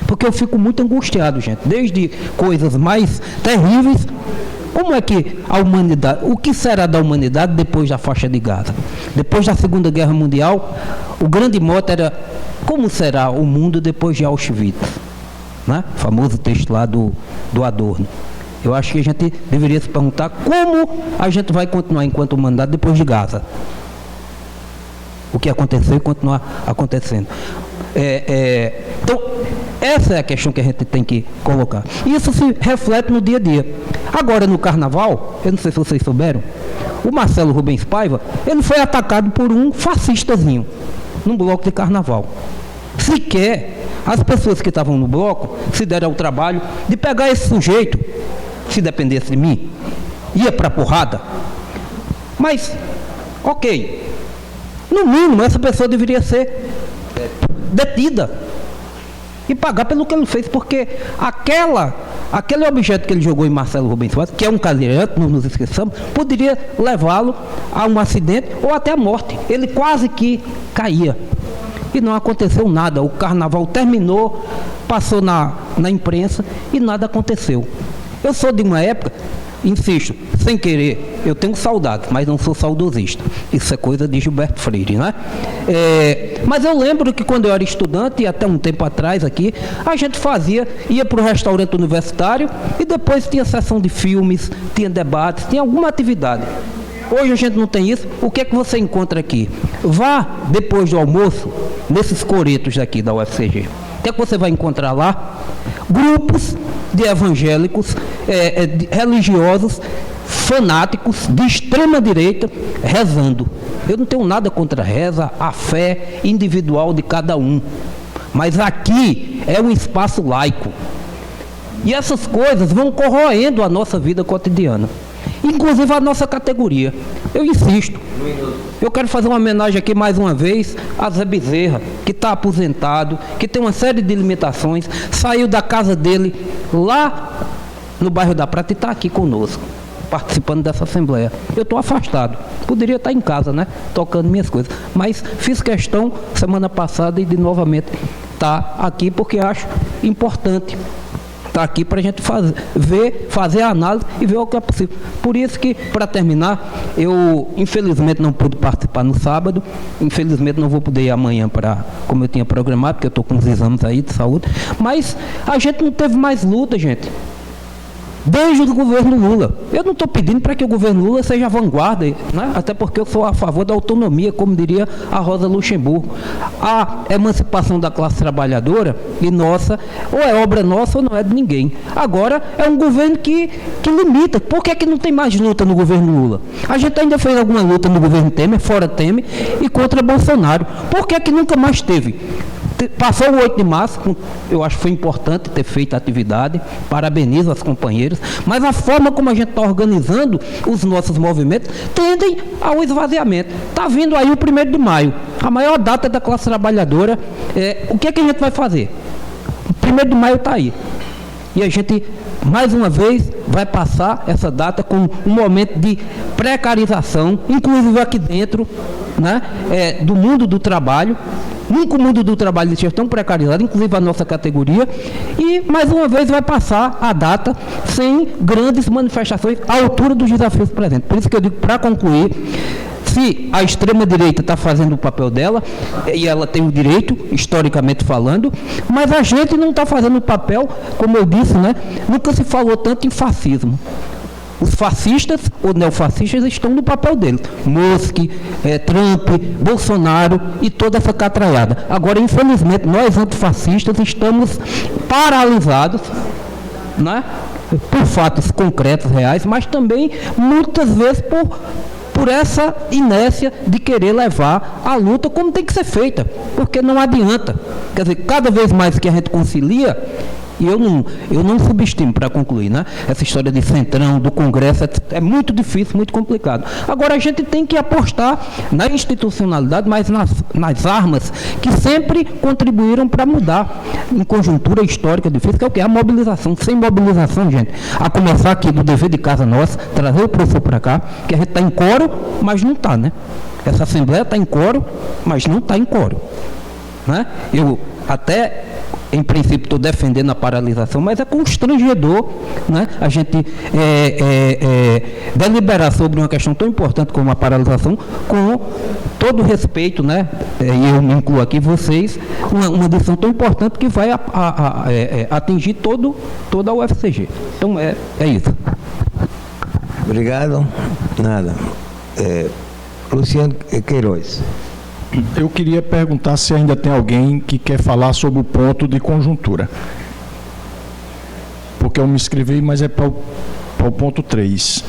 Porque eu fico muito angustiado, gente, desde coisas mais terríveis. Como é que a humanidade, o que será da humanidade depois da faixa de Gaza? Depois da Segunda Guerra Mundial, o grande mote era como será o mundo depois de Auschwitz, né? O famoso texto lá do Adorno. Eu acho que a gente deveria se perguntar como a gente vai continuar enquanto humanidade depois de Gaza. O que aconteceu e continuar acontecendo. Então, essa é a questão que a gente tem que colocar. E isso se reflete no dia a dia. Agora, no Carnaval, eu não sei se vocês souberam, o Marcelo Rubens Paiva, ele foi atacado por um fascistazinho, num bloco de Carnaval. Sequer as pessoas que estavam no bloco se deram ao trabalho de pegar esse sujeito, se dependesse de mim, ia para a porrada. Mas Ok. No mínimo, essa pessoa deveria ser detida e pagar pelo que ele fez, porque aquele objeto que ele jogou em Marcelo Rubens Soares, que é um cadeirante, não nos esqueçamos, poderia levá-lo a um acidente ou até a morte. Ele quase que caía. E não aconteceu nada. O carnaval terminou, passou na imprensa e nada aconteceu. Eu sou de uma época, insisto, sem querer, eu tenho saudades, mas não sou saudosista. Isso é coisa de Gilberto Freire, né? Mas eu lembro que quando eu era estudante, e até um tempo atrás aqui, a gente ia para o restaurante universitário e depois tinha sessão de filmes, tinha debates, tinha alguma atividade. Hoje a gente não tem isso. O que é que você encontra aqui? Vá depois do almoço, nesses coretos daqui da UFCG. O que é que você vai encontrar lá? Grupos de evangélicos, religiosos, fanáticos, de extrema direita, rezando. Eu não tenho nada contra a reza, a fé individual de cada um. Mas aqui é um espaço laico. E essas coisas vão corroendo a nossa vida cotidiana. Inclusive a nossa categoria. Eu insisto. Eu quero fazer uma homenagem aqui mais uma vez a Zé Bezerra, que está aposentado, que tem uma série de limitações, saiu da casa dele lá no bairro da Prata e está aqui conosco, participando dessa assembleia. Eu estou afastado, poderia estar em casa, né, tocando minhas coisas, mas fiz questão semana passada de novamente estar aqui porque acho importante. Está aqui para a gente fazer a análise e ver o que é possível. Por isso que, para terminar, eu infelizmente não pude participar no sábado, infelizmente não vou poder ir amanhã como eu tinha programado, porque eu estou com uns exames aí de saúde, mas a gente não teve mais luta, gente. Desde o governo Lula. Eu não estou pedindo para que o governo Lula seja a vanguarda, né? Até porque eu sou a favor da autonomia, como diria a Rosa Luxemburgo. A emancipação da classe trabalhadora e nossa, ou é obra nossa ou não é de ninguém. Agora, é um governo que limita. Por que é que não tem mais luta no governo Lula? A gente ainda fez alguma luta no governo Temer, fora Temer, e contra Bolsonaro. Por que é que nunca mais teve? Passou o 8 de março, eu acho que foi importante ter feito a atividade, parabenizo as companheiras, mas a forma como a gente está organizando os nossos movimentos tendem ao esvaziamento. Está vindo aí o 1º de maio, a maior data da classe trabalhadora. O que é que a gente vai fazer? O 1º de maio está aí. E a gente, mais uma vez, vai passar essa data com um momento de precarização, inclusive aqui dentro, né, do mundo do trabalho. Nunca o mundo do trabalho deixa tão precarizado, inclusive a nossa categoria, e mais uma vez vai passar a data sem grandes manifestações à altura dos desafios presentes. Por isso que eu digo, para concluir, se a extrema-direita está fazendo o papel dela, e ela tem o direito, historicamente falando, mas a gente não está fazendo o papel, como eu disse, né? Nunca se falou tanto em fascismo. Os fascistas ou neofascistas estão no papel deles. Musk, Trump, Bolsonaro e toda essa catraiada. Agora, infelizmente, nós antifascistas estamos paralisados, né, por fatos concretos, reais, mas também, muitas vezes, por essa inércia de querer levar a luta como tem que ser feita. Porque não adianta. Quer dizer, cada vez mais que a gente concilia, e eu não subestimo, para concluir, né? Essa história de centrão, do Congresso, é muito difícil, muito complicado. Agora, a gente tem que apostar na institucionalidade, mas nas armas que sempre contribuíram para mudar em conjuntura histórica difícil, que é o que? A mobilização. Sem mobilização, gente, a começar aqui do dever de casa nossa, trazer o professor para cá, que a gente está em coro, mas não está, né? Essa Assembleia está em coro, mas não está em coro, né? Eu até, em princípio, estou defendendo a paralisação, mas é constrangedor, né, a gente deliberar sobre uma questão tão importante como a paralisação, com todo o respeito, né, e eu me incluo aqui vocês, uma decisão tão importante que vai atingir toda a UFCG. Então, é isso. Obrigado. Nada. Luciano Queiroz. Eu queria perguntar se ainda tem alguém que quer falar sobre o ponto de conjuntura. Porque eu me inscrevi, mas é para o ponto 3.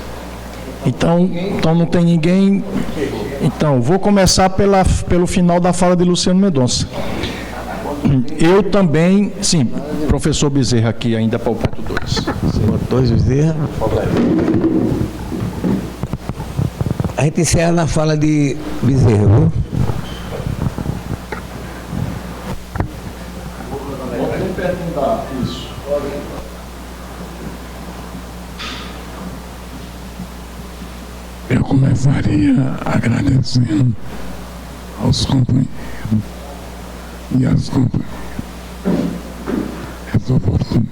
Então não tem ninguém. Então, vou começar pelo final da fala de Luciano Mendonça. Eu também, sim, professor Bezerra aqui ainda para o ponto 2. Ponto 2, Bezerra. A gente encerra na fala de Bezerra, viu? Vou perguntar isso. Eu começaria agradecendo aos companheiros e às companheiras essa oportunidade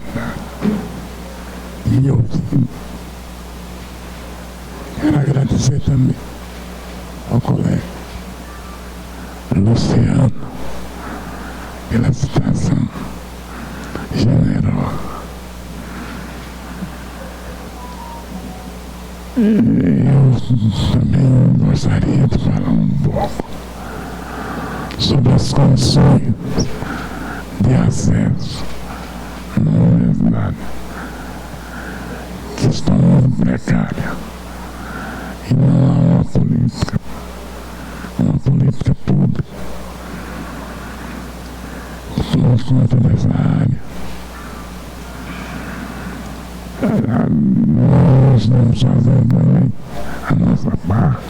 de me ouvir. Quero agradecer também ao colega Luciano pela citação generosa. Eu também gostaria de falar um pouco sobre as condições de acesso na universidade, que estão muito precárias, e não há uma política pública por conta dessa área. Nós estamos fazendo também a nossa parte.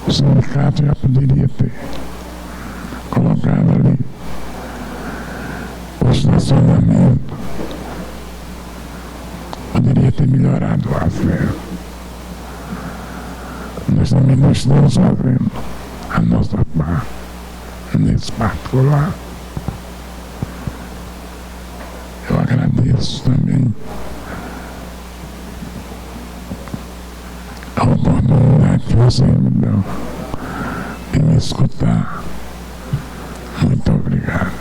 O sindicato já poderia ter colocado ali o estacionamento, poderia ter melhorado o acesso. Nós também não estamos fazendo a nossa parte nesse particular. Eu agradeço também a oportunidade que vocês me dão de me escutar. Muito obrigado.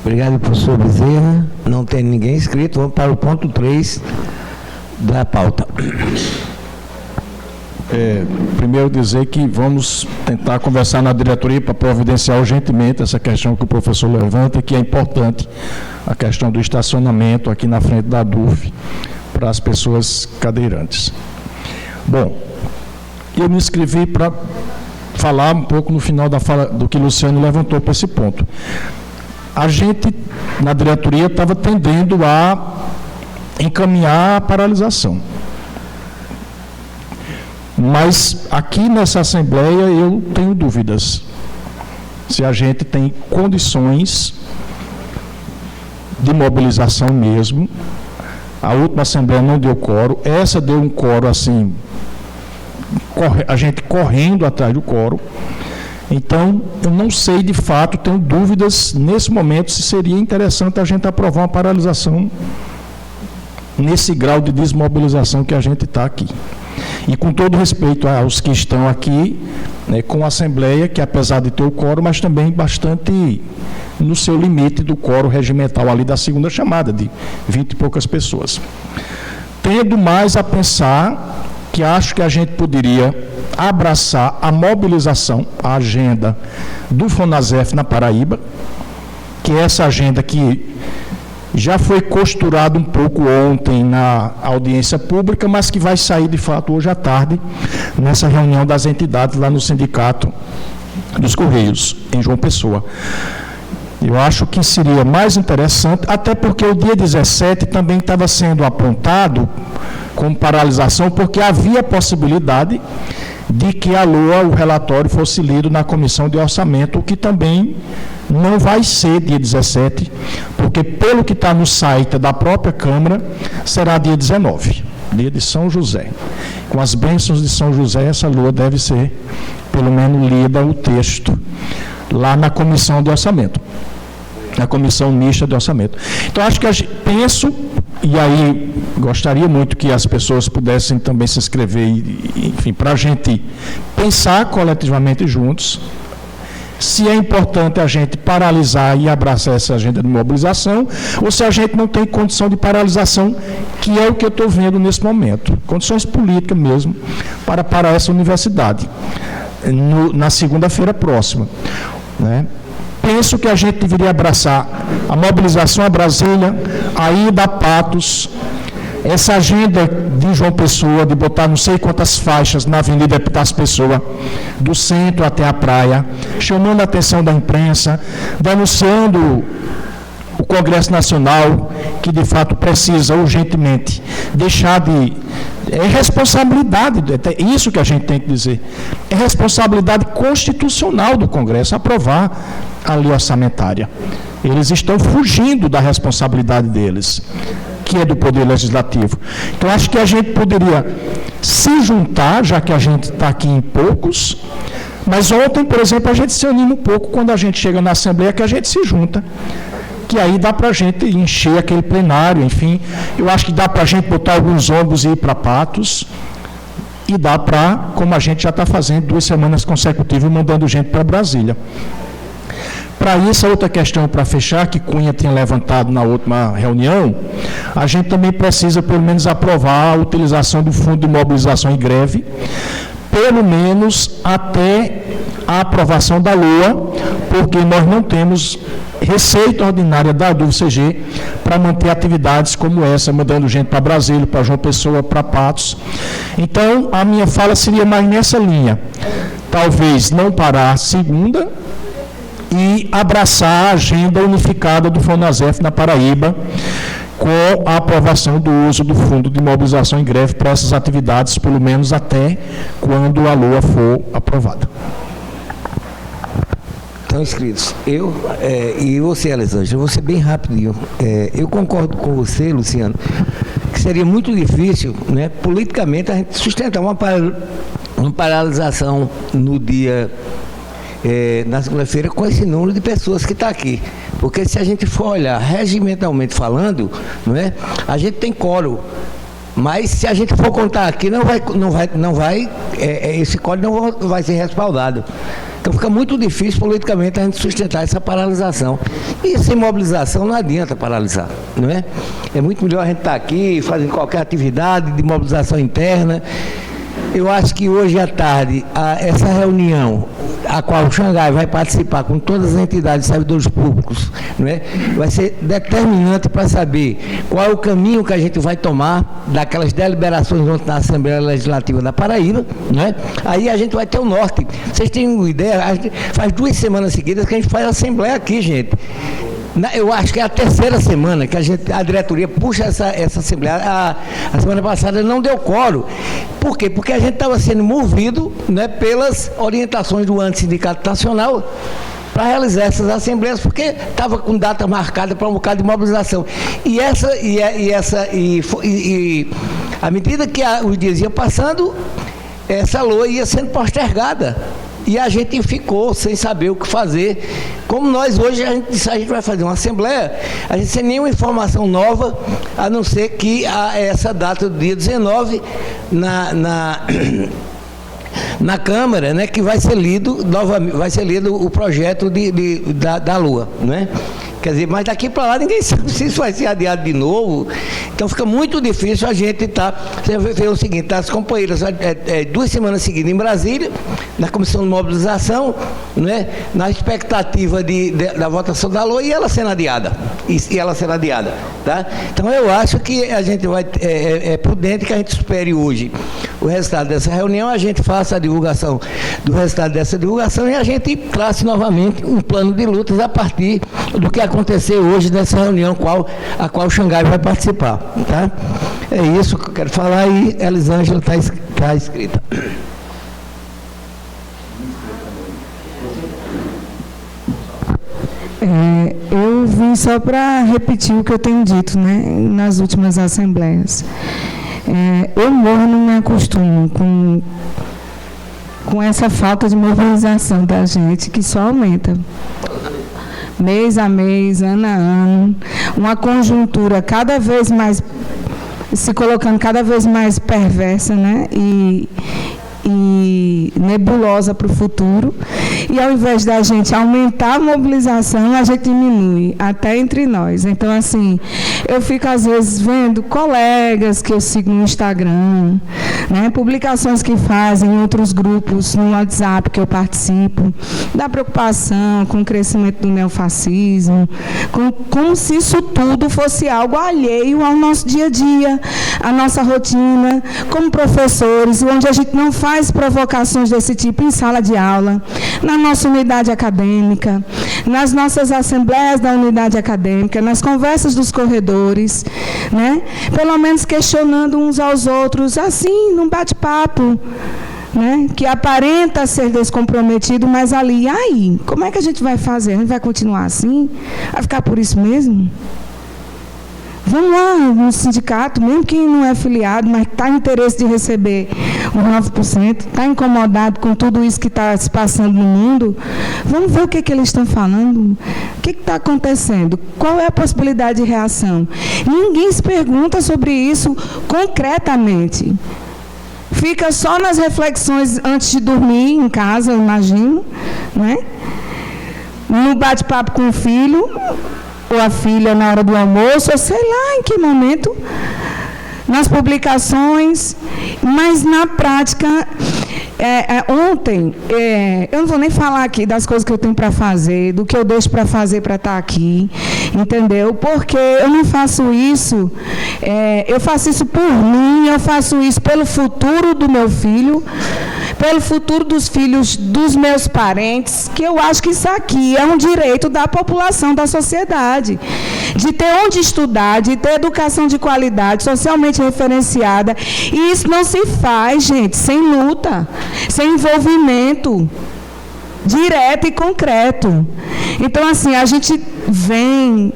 Obrigado, professor Bezerra. Não tem ninguém inscrito. Vamos para o ponto 3 da pauta. Primeiro dizer que vamos tentar conversar na diretoria para providenciar urgentemente essa questão que o professor levanta, que é importante, a questão do estacionamento aqui na frente da DUF para as pessoas cadeirantes. Bom, eu me inscrevi para falar um pouco no final da fala do que Luciano levantou para esse ponto. A gente, na diretoria, estava tendendo a encaminhar a paralisação. Mas aqui nessa Assembleia eu tenho dúvidas se a gente tem condições de mobilização mesmo. A última Assembleia não deu quórum, essa deu um quórum assim, a gente correndo atrás do quórum. Então, eu não sei de fato, tenho dúvidas nesse momento se seria interessante a gente aprovar uma paralisação nesse grau de desmobilização que a gente está aqui. E com todo respeito aos que estão aqui, né, com a Assembleia, que apesar de ter o quórum, mas também bastante no seu limite do quórum regimental ali da segunda chamada, de 20 e poucas pessoas. Tendo mais a pensar que acho que a gente poderia abraçar a mobilização, a agenda do FONASEF na Paraíba, que é essa agenda que já foi costurado um pouco ontem na audiência pública, mas que vai sair de fato hoje à tarde, nessa reunião das entidades lá no Sindicato dos Correios, em João Pessoa. Eu acho que seria mais interessante, até porque o dia 17 também estava sendo apontado como paralisação, porque havia possibilidade de que a LOA, o relatório, fosse lido na Comissão de Orçamento, o que também não vai ser dia 17, porque pelo que está no site da própria Câmara, será dia 19, dia de São José. Com as bênçãos de São José, essa LOA deve ser, pelo menos, lida o texto lá na Comissão de Orçamento, na Comissão Mista de Orçamento. Então, acho que penso, e aí gostaria muito que as pessoas pudessem também se inscrever, enfim, para a gente pensar coletivamente juntos, se é importante a gente paralisar e abraçar essa agenda de mobilização, ou se a gente não tem condição de paralisação, que é o que eu estou vendo nesse momento, condições políticas mesmo, para essa universidade, na segunda-feira próxima, né? Penso que a gente deveria abraçar a mobilização a Brasília, a ida a Patos, essa agenda de João Pessoa, de botar não sei quantas faixas na Avenida Epitácio Pessoa, do centro até a praia, chamando a atenção da imprensa, denunciando o Congresso Nacional, que de fato precisa urgentemente deixar de... É responsabilidade, é isso que a gente tem que dizer, é responsabilidade constitucional do Congresso aprovar a lei orçamentária. Eles estão fugindo da responsabilidade deles, que é do Poder Legislativo. Então, acho que a gente poderia se juntar, já que a gente está aqui em poucos, mas ontem, por exemplo, a gente se anima um pouco quando a gente chega na Assembleia, que a gente se junta, que aí dá para a gente encher aquele plenário, enfim. Eu acho que dá para a gente botar alguns ônibus e ir para Patos, e dá para, como a gente já está fazendo 2 semanas consecutivas, mandando gente para Brasília. Para isso, a outra questão para fechar, que Cunha tinha levantado na última reunião, a gente também precisa, pelo menos, aprovar a utilização do Fundo de Mobilização e Greve, pelo menos até a aprovação da LOA, porque nós não temos receita ordinária da UFCG para manter atividades como essa, mandando gente para Brasília, para João Pessoa, para Patos. Então, a minha fala seria mais nessa linha. Talvez não parar segunda e abraçar a agenda unificada do FONASEF na Paraíba, com a aprovação do uso do Fundo de Mobilização e Greve para essas atividades, pelo menos até quando a LOA for aprovada. Então, inscritos, e você, Elisângela, eu vou ser bem rapidinho. Eu concordo com você, Luciano, que seria muito difícil, né, politicamente, a gente sustentar uma paralisação no dia, na segunda-feira, com esse número de pessoas que está aqui. Porque se a gente for olhar regimentalmente falando, não é, a gente tem quórum. Mas se a gente for contar aqui, esse quórum não vai ser respaldado. Então fica muito difícil politicamente a gente sustentar essa paralisação. E sem mobilização não adianta paralisar, não é? É muito melhor a gente estar aqui fazendo qualquer atividade de mobilização interna. Eu acho que hoje à tarde, essa reunião, a qual o Xangai vai participar com todas as entidades de servidores públicos, não é? Vai ser determinante para saber qual é o caminho que a gente vai tomar daquelas deliberações ontem na Assembleia Legislativa da Paraíba, não é? Aí a gente vai ter o norte. Vocês têm uma ideia? Faz 2 semanas seguidas que a gente faz a Assembleia aqui, gente. Eu acho que é a 3ª semana que a diretoria puxa essa Assembleia. A semana passada não deu quórum. Por quê? Porque a gente estava sendo movido, né, pelas orientações do Sindicato Nacional para realizar essas assembleias, porque estava com data marcada para um bocado de mobilização. À medida que os dias iam passando, essa LOA ia sendo postergada. E a gente ficou sem saber o que fazer. Como nós hoje, a gente vai fazer uma assembleia, a gente sem nenhuma informação nova, a não ser que essa data do dia 19, na Câmara, né, que vai ser lido novamente, vai ser lido o projeto da LOA, né? Quer dizer, mas daqui para lá ninguém sabe se isso vai ser adiado de novo. Então fica muito difícil a gente Você vê o seguinte, as companheiras 2 semanas seguidas em Brasília, na Comissão de Mobilização, né, na expectativa da votação da LOA, e ela sendo adiada. Tá? Então eu acho que a gente é prudente que a gente espere hoje o resultado dessa reunião, a gente faça a divulgação do resultado dessa divulgação e a gente trace novamente um plano de lutas a partir do que acontecer hoje nessa reunião a qual o Xangai vai participar. Tá? É isso que eu quero falar e Elisângela está escrita. Eu vim só para repetir o que eu tenho dito, né, nas últimas assembleias. Eu morro, não me acostumo com essa falta de mobilização da gente, que só aumenta. Mês a mês, ano a ano, uma conjuntura cada vez mais, se colocando cada vez mais perversa, né? E nebulosa para o futuro, e ao invés da gente aumentar a mobilização, a gente diminui, até entre nós. Então, assim, eu fico às vezes vendo colegas que eu sigo no Instagram, né, publicações que fazem em outros grupos no WhatsApp que eu participo, da preocupação com o crescimento do neofascismo, como se isso tudo fosse algo alheio ao nosso dia a dia, à nossa rotina, como professores, onde a gente não faz provocações desse tipo em sala de aula, na nossa unidade acadêmica, nas nossas assembleias da unidade acadêmica, nas conversas dos corredores, né? Pelo menos questionando uns aos outros, assim, num bate-papo, né? Que aparenta ser descomprometido, mas ali, aí, como é que a gente vai fazer? A gente vai continuar assim? Vai ficar por isso mesmo? Vamos lá no sindicato, mesmo quem não é filiado, mas está em interesse de receber os 9%, está incomodado com tudo isso que está se passando no mundo, vamos ver o que eles estão falando, o que está acontecendo, qual é a possibilidade de reação. Ninguém se pergunta sobre isso concretamente. Fica só nas reflexões antes de dormir em casa, eu imagino, né? No bate-papo com o filho, ou a filha na hora do almoço, ou sei lá em que momento, nas publicações, mas na prática, ontem, eu não vou nem falar aqui das coisas que eu tenho para fazer, do que eu deixo para fazer para estar aqui, entendeu? Porque eu não faço isso, eu faço isso por mim, eu faço isso pelo futuro do meu filho, pelo futuro dos filhos dos meus parentes, que eu acho que isso aqui é um direito da população, da sociedade, de ter onde estudar, de ter educação de qualidade, socialmente referenciada, e isso não se faz, gente, sem luta, sem envolvimento direto e concreto. Então, assim, a gente vem,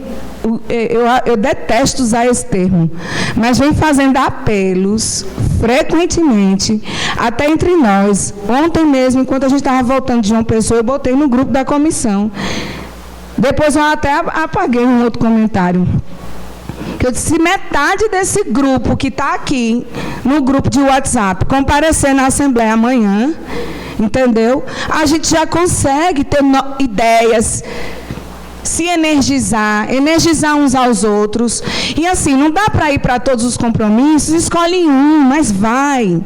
eu detesto usar esse termo, mas vem fazendo apelos frequentemente, até entre nós. Ontem mesmo, enquanto a gente estava voltando de João Pessoa, eu botei no grupo da comissão. Depois eu até apaguei um outro comentário. Que eu disse, metade desse grupo que está aqui, no grupo de WhatsApp, comparecer na Assembleia amanhã, entendeu? A gente já consegue ter ideias, se energizar uns aos outros. E assim, não dá para ir para todos os compromissos, escolhe um, mas vai.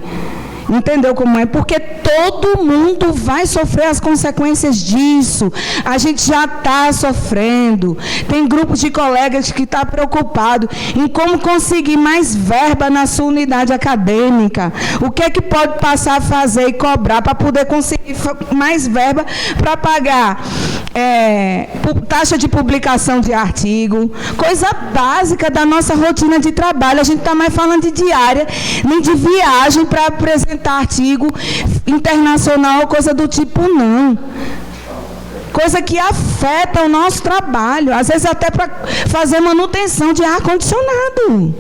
Entendeu como é? Porque todo mundo vai sofrer as consequências disso. A gente já está sofrendo. Tem grupos de colegas que estão preocupados em como conseguir mais verba na sua unidade acadêmica. O que é que pode passar a fazer e cobrar para poder conseguir mais verba para pagar taxa de publicação de artigo, coisa básica da nossa rotina de trabalho. A gente está mais falando de diária, nem de viagem para apresentar artigo internacional, coisa do tipo, não. Coisa que afeta o nosso trabalho, às vezes até para fazer manutenção de ar-condicionado.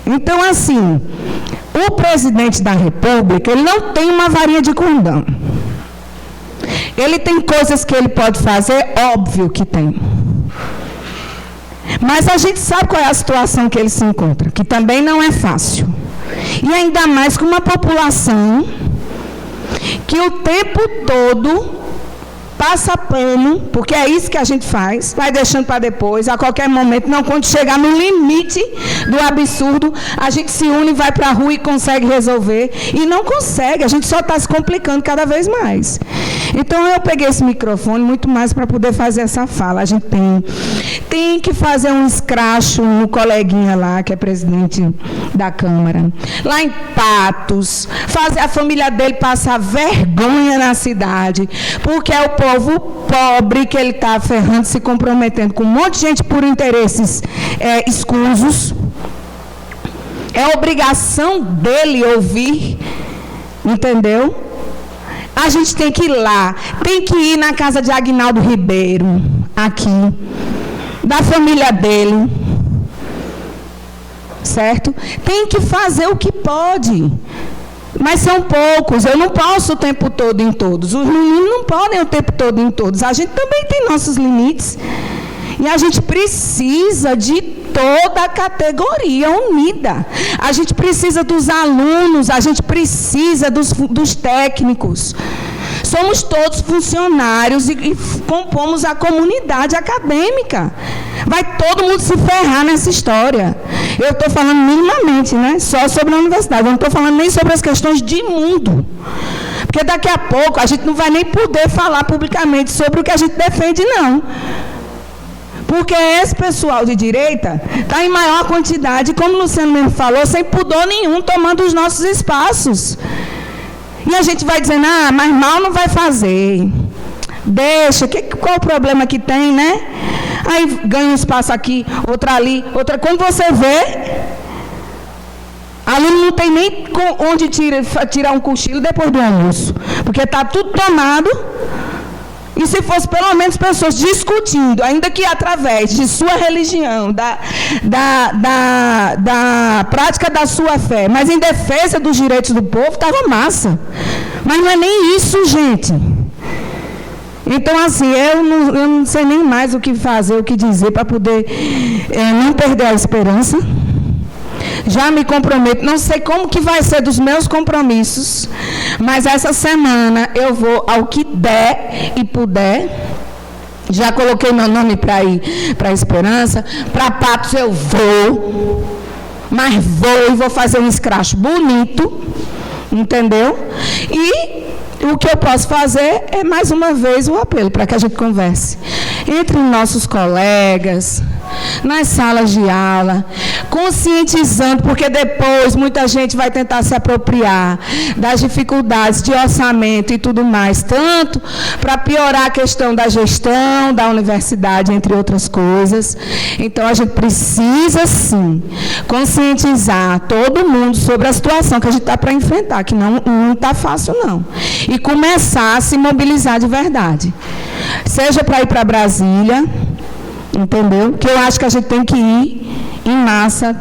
Então, assim, o presidente da República, ele não tem uma varinha de condão. Ele tem coisas que ele pode fazer, óbvio que tem. Mas a gente sabe qual é a situação que ele se encontra, que também não é fácil. E ainda mais com uma população que o tempo todo passa pano, porque é isso que a gente faz, vai deixando para depois, a qualquer momento, não, quando chegar no limite do absurdo, a gente se une, vai para a rua e consegue resolver, e não consegue, a gente só está se complicando cada vez mais. Então, eu peguei esse microfone muito mais para poder fazer essa fala. A gente tem que fazer um escracho no coleguinha lá, que é presidente da Câmara, lá em Patos, fazer a família dele passar vergonha na cidade, porque é o povo pobre que ele está ferrando, se comprometendo com um monte de gente por interesses escusos. É obrigação dele ouvir, entendeu? A gente tem que ir lá, tem que ir na casa de Aguinaldo Ribeiro, aqui, da família dele, certo? Tem que fazer o que pode, mas são poucos, eu não posso o tempo todo em todos, os meninos não podem o tempo todo em todos, a gente também tem nossos limites, e a gente precisa de toda a categoria unida. A gente precisa dos alunos, a gente precisa dos técnicos. Somos todos funcionários e compomos a comunidade acadêmica. Vai todo mundo se ferrar nessa história. Eu estou falando minimamente, né? Só sobre a universidade. Eu não estou falando nem sobre as questões de mundo. Porque daqui a pouco a gente não vai nem poder falar publicamente sobre o que a gente defende, não. Porque esse pessoal de direita está em maior quantidade, como o Luciano mesmo falou, sem pudor nenhum, tomando os nossos espaços. E a gente vai dizendo, mas mal não vai fazer. Deixa, qual o problema que tem, né? Aí ganha um espaço aqui, outro ali, outra. Quando você vê, aluno não tem nem onde tirar um cochilo depois do almoço, porque está tudo tomado. E se fosse pelo menos pessoas discutindo, ainda que através de sua religião, da prática da sua fé, mas em defesa dos direitos do povo, estava massa. Mas não é nem isso, gente. Então, assim, eu não sei nem mais o que fazer, o que dizer, para poder não perder a esperança. Já me comprometo, não sei como que vai ser dos meus compromissos, mas essa semana eu vou ao que der e puder. Já coloquei meu nome para ir para a Esperança. Para Patos eu vou, mas vou e vou fazer um escracho bonito, entendeu? E o que eu posso fazer é, mais uma vez, um apelo para que a gente converse entre nossos colegas, nas salas de aula, conscientizando, porque depois muita gente vai tentar se apropriar das dificuldades de orçamento e tudo mais, tanto para piorar a questão da gestão da universidade, entre outras coisas. Então, a gente precisa, sim, conscientizar todo mundo sobre a situação que a gente está para enfrentar, que não está fácil, não. E começar a se mobilizar de verdade. Seja para ir para Brasília, entendeu? Que eu acho que a gente tem que ir em massa,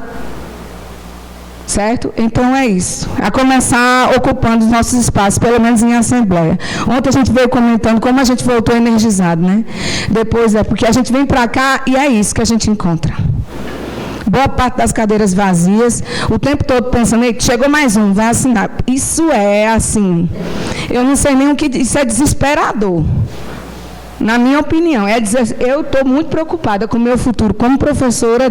certo? Então é isso. A começar ocupando os nossos espaços, pelo menos em assembleia. Ontem a gente veio comentando como a gente voltou energizado, né? Depois porque a gente vem para cá e é isso que a gente encontra. Boa parte das cadeiras vazias, o tempo todo pensando, chegou mais um, vai assinar. Isso é assim, eu não sei nem o que, isso é desesperador. Na minha opinião, eu estou muito preocupada com o meu futuro como professora,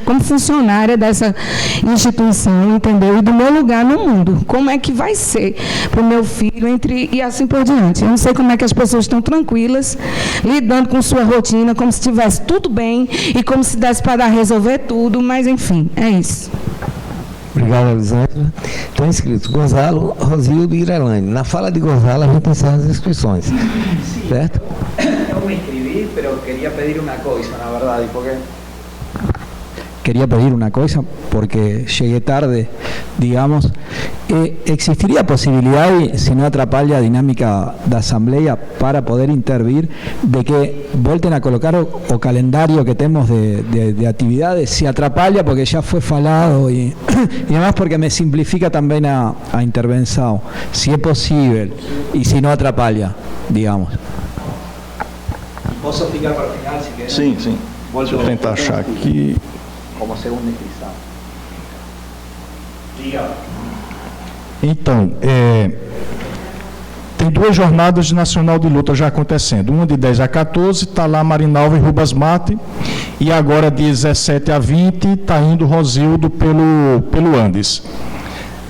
como funcionária dessa instituição, entendeu? E do meu lugar no mundo. Como é que vai ser para o meu filho e assim por diante. Eu não sei como é que as pessoas estão tranquilas, lidando com sua rotina, como se estivesse tudo bem e como se desse para resolver tudo, mas enfim, é isso. Obrigado, Elisângela. Estão inscritos Gonzalo, Rosildo e Irelane. Na fala de Gonzalo, a gente encerra as inscrições. Sí. Certo? Eu me inscribí, pero quería pedir una cosa, na verdade, porque... Quería pedir una cosa, porque llegué tarde, digamos. ¿Existiría posibilidad, si no atrapalla a dinámica de asamblea, para poder intervir, de que vuelten a colocar o calendario que tenemos de actividades? Si atrapalla, porque ya fue falado, y además porque me simplifica también a intervención, si es posible, y si no atrapalla, digamos. Posso ficar para o final, se quer? Sim, sim. Deixa eu tentar achar aqui. Como segunda inscrição. Diga. Então, tem duas jornadas de Nacional de Luta já acontecendo. Uma de 10 a 14, está lá Marinalva e Rubas Mate, e agora de 17 a 20 está indo Rosildo pelo Andes.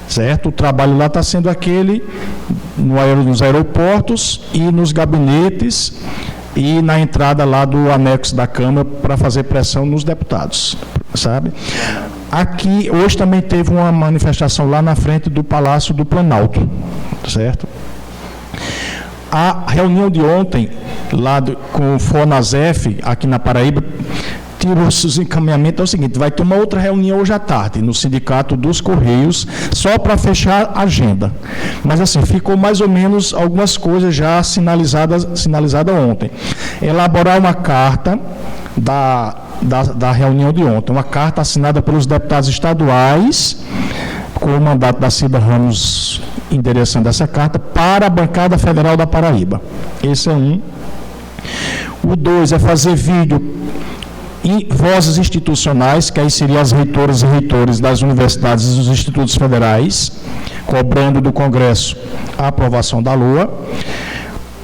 Certo? O trabalho lá está sendo aquele nos aeroportos e nos gabinetes, e na entrada lá do anexo da Câmara para fazer pressão nos deputados, sabe? Aqui, hoje também teve uma manifestação lá na frente do Palácio do Planalto, certo? A reunião de ontem, lá com o FONASEF, aqui na Paraíba, tirou os encaminhamentos, é o seguinte, vai ter uma outra reunião hoje à tarde, no Sindicato dos Correios, só para fechar a agenda. Mas assim, ficou mais ou menos algumas coisas já sinalizada ontem. Elaborar uma carta da reunião de ontem, uma carta assinada pelos deputados estaduais, com o mandato da Cida Ramos endereçando essa carta, para a bancada federal da Paraíba. Esse é um. O 2 é fazer vídeo e vozes institucionais, que aí seriam as reitoras e reitores das universidades e dos institutos federais, cobrando do Congresso a aprovação da LOA.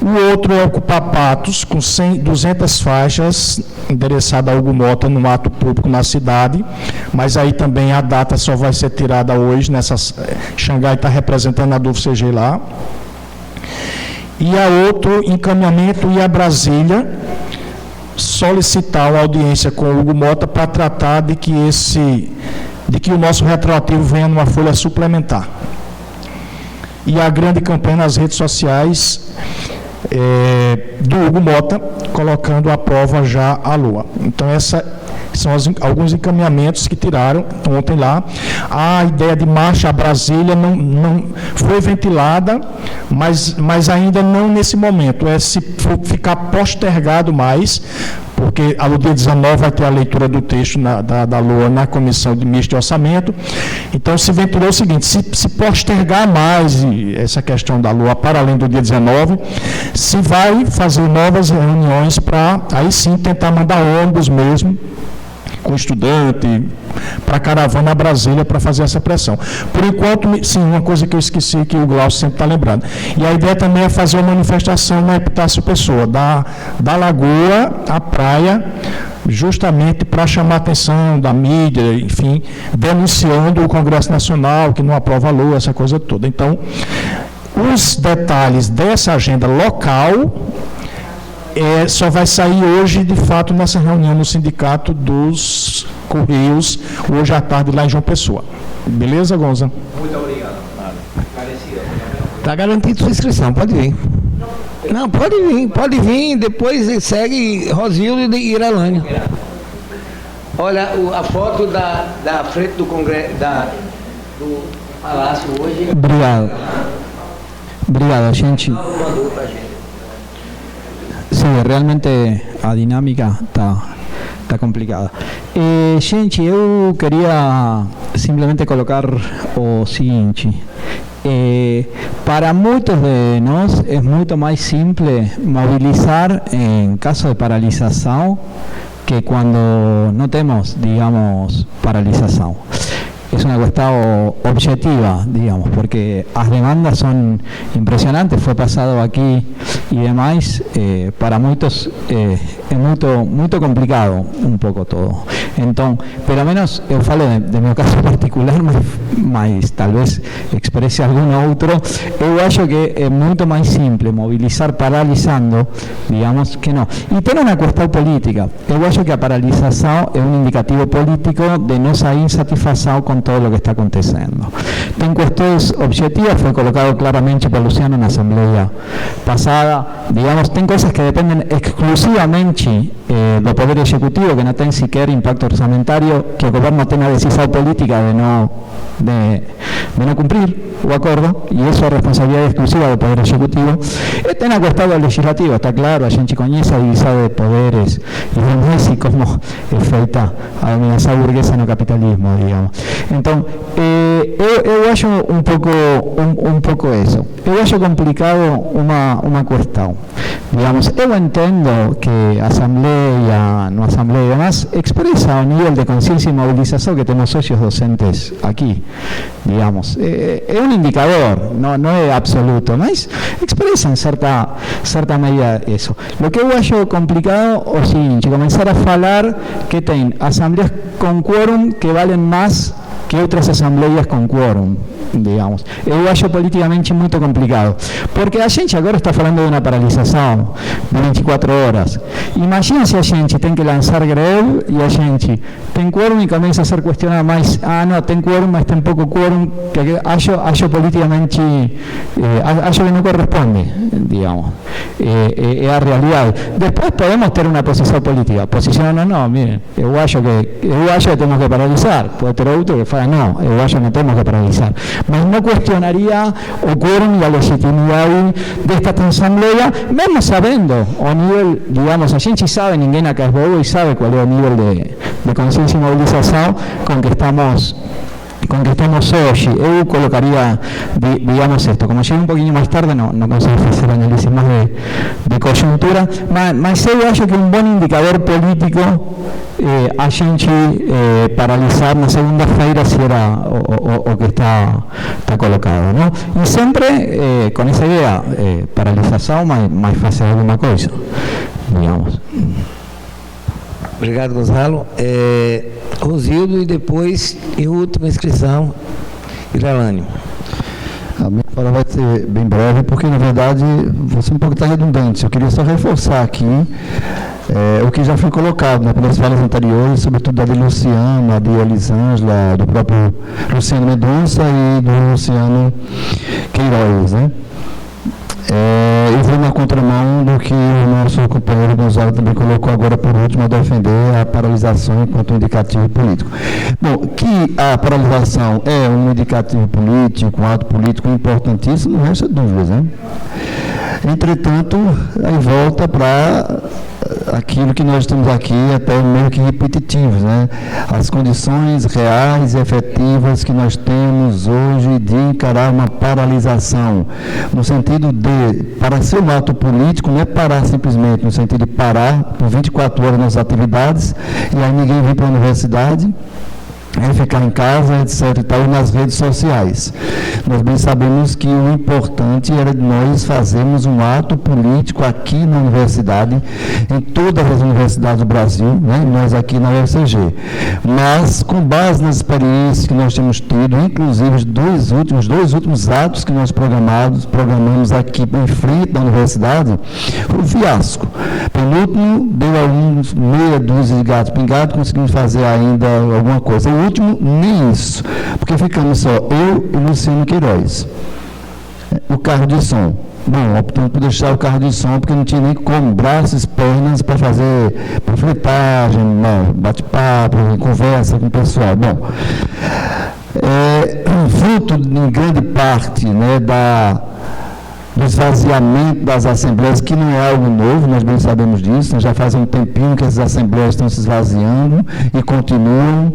O outro é ocupar Patos, com 200 faixas, endereçada a Hugo Mota, no ato público na cidade, mas aí também a data só vai ser tirada hoje, Xangai está representando a DUFCG lá. E a outro encaminhamento e a Brasília, solicitar uma audiência com o Hugo Mota para tratar de que o nosso retroativo venha numa folha suplementar. E a grande campanha nas redes sociais, do Hugo Mota, colocando a prova já à Lua. Então, são alguns encaminhamentos que tiraram ontem lá. A ideia de marcha a Brasília não foi ventilada, mas ainda não nesse momento. Se for ficar postergado mais, porque no dia 19 vai ter a leitura do texto da Lua na Comissão de Mista de Orçamento. Então, se ventilou o seguinte: se postergar mais essa questão da Lua para além do dia 19, se vai fazer novas reuniões para, aí sim, tentar mandar ônibus mesmo, com estudante, para a caravana a Brasília para fazer essa pressão. Por enquanto, sim, uma coisa que eu esqueci, que o Glaucio sempre está lembrando. E a ideia também é fazer uma manifestação na Epitácio Pessoa, da Lagoa à praia, justamente para chamar a atenção da mídia, enfim, denunciando o Congresso Nacional, que não aprova a Lua, essa coisa toda. Então, os detalhes dessa agenda local só vai sair hoje, de fato, nessa reunião no Sindicato dos Correios, hoje à tarde, lá em João Pessoa. Beleza, Gonza? Muito obrigado. Está garantido sua inscrição, pode vir. Não, pode vir, depois segue Rosildo e Irelânio. Olha, a foto da frente do Congresso, do Palácio hoje. Obrigado, gente. Sí, realmente a dinâmica está complicada. Gente, eu queria simplesmente colocar o seguinte: para muitos de nós é muito mais simples mobilizar em caso de paralisação que quando não temos, digamos, paralisação. Es una cuestión objetiva, digamos, porque las demandas son impresionantes, fue pasado aquí y demás, para muchos es muy complicado un poco todo. Entonces, pero menos, yo falo de mi caso particular, mas tal vez exprese algún otro, yo acho que es mucho más simple movilizar paralizando, digamos, que no. Y tiene una cuestión política. Yo acho que a paralización es un indicativo político de no salir insatisfazado con todo lo que está acontecendo. Tem cuestiones objetivas, fue colocado claramente por Luciano en la asamblea pasada, digamos, tem cosas que dependen exclusivamente do Poder Ejecutivo, que no tienen siquiera impacto orçamentário, que el gobierno tenga decisión política de no cumplir o acuerdo, y eso es responsabilidad exclusiva del Poder Ejecutivo. Tem a cuestión do legislativo, está claro, a gente conhece a divisão de poderes e demais e como é feita a dominação burguesa no capitalismo, digamos. Então, eu acho um pouco isso. Eu acho complicado uma questão. Digamos, eu entendo que a Assembleia, no Assembleia e demais, expressa o nível de consciência e mobilização que temos socios docentes aqui, digamos. É um indicador, não é absoluto, mas expressa em certa medida isso. O que eu acho complicado é o seguinte: começar a falar que tem assembleias com quórum que valem mais que outras assembleias com quórum, digamos. Eu acho politicamente muito complicado, porque a gente agora está falando de uma paralisação de 24 horas. Imagina se a gente tem que lançar greve e a gente tem quórum e começa a ser questionado mais, não, tem quórum, mas tem pouco quórum, que acho politicamente, acho que não corresponde, digamos. É a realidade. Depois podemos ter uma posição política. Posicionando, não, miren, eu acho que temos que paralisar. Pode ter outro que fala, não, eu acho que não temos que paralisar. Mas não questionaria o quórum e a legitimidade desta assembleia, mesmo sabendo o nível, digamos, a gente sabe, ninguém acá é bobo e sabe qual é o nível de consciência e mobilização com que estamos hoje. Eu colocaria, digamos, esto. Como llegué un poquito más tarde, no consigo hacer análisis más de coyuntura, mas eu acho que un buen indicador político a gente paralisar na segunda-feira se era o que está colocado, ¿no? E sempre com essa ideia, paralisação, mas fazer alguma coisa, digamos. Obrigado, Gonzalo. Rosildo, e depois, em última inscrição, Irelânio. A minha fala vai ser bem breve, porque, na verdade, você um pouco está redundante. Eu queria só reforçar aqui o que já foi colocado, né, pelas falas anteriores, sobretudo da de Luciano, de Elisângela, do próprio Luciano Mendonça e do Luciano Queiroz, né? Eu vou na contramão do que o nosso companheiro Gonzalo também colocou agora por último, a defender a paralisação enquanto indicativo político. Bom, que a paralisação é um indicativo político, um ato político importantíssimo, não resta dúvidas, né? Entretanto, aí volta para aquilo que nós estamos aqui até meio que repetitivos, né? As condições reais e efetivas que nós temos hoje de encarar uma paralisação, no sentido de, para ser um ato político, não é parar simplesmente, no sentido de parar por 24 horas nas atividades e aí ninguém vem para a universidade, ficar em casa, etc. e tal, nas redes sociais. Nós bem sabemos que o importante era nós fazermos um ato político aqui na universidade, em todas as universidades do Brasil, né? Nós aqui na UFCG. Mas, com base nas experiências que nós temos tido, inclusive os dois últimos atos que nós programamos aqui em frente da universidade, foi um fiasco. Penúltimo, deu alguns meia dúzia de gatos pingados, conseguimos fazer ainda alguma coisa. O último, nem isso, porque ficamos só eu e Luciano Queiroz. O carro de som. Bom, optamos por deixar o carro de som, porque não tinha nem como, braços, pernas, para fazer panfletagem, bate-papo, conversa com o pessoal. Bom, fruto, em grande parte, né, do esvaziamento das assembleias, que não é algo novo, nós bem sabemos disso, já faz um tempinho que essas assembleias estão se esvaziando e continuam,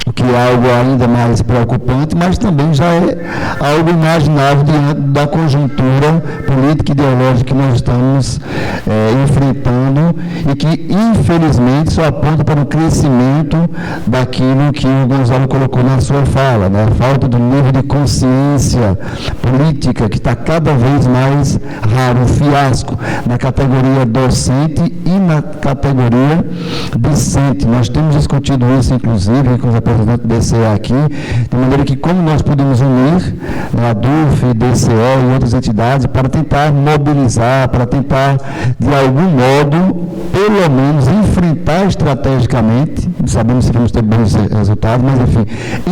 o que é algo ainda mais preocupante, mas também já é algo imaginável diante da conjuntura política e ideológica que nós estamos enfrentando e que, infelizmente, só aponta para o crescimento daquilo que o Gonzalo colocou na sua fala, né? A falta do nível de consciência política, que está cada vez mais raro, um fiasco na categoria docente e na categoria discente. Nós temos discutido isso, inclusive, com os representantes do DCE aqui, de maneira que como nós podemos unir, né, a DUF, DCE e outras entidades para tentar mobilizar, para tentar, de algum modo, pelo menos enfrentar estrategicamente, não sabemos se vamos ter bons resultados, mas enfim,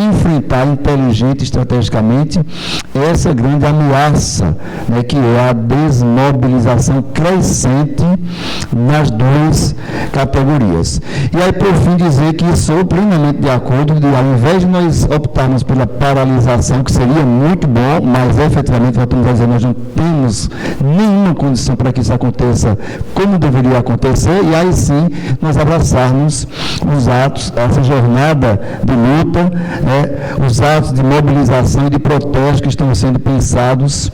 enfrentar inteligente estrategicamente essa grande ameaça, né, que é a desmobilização crescente nas duas categorias. E aí, por fim, dizer que sou plenamente de acordo de, ao invés de nós optarmos pela paralisação, que seria muito bom, mas efetivamente, voltamos a dizer, nós não temos nenhuma condição para que isso aconteça como deveria acontecer, e aí sim nós abraçarmos os atos, essa jornada de luta, os atos de mobilização e de protesto que estão sendo pensados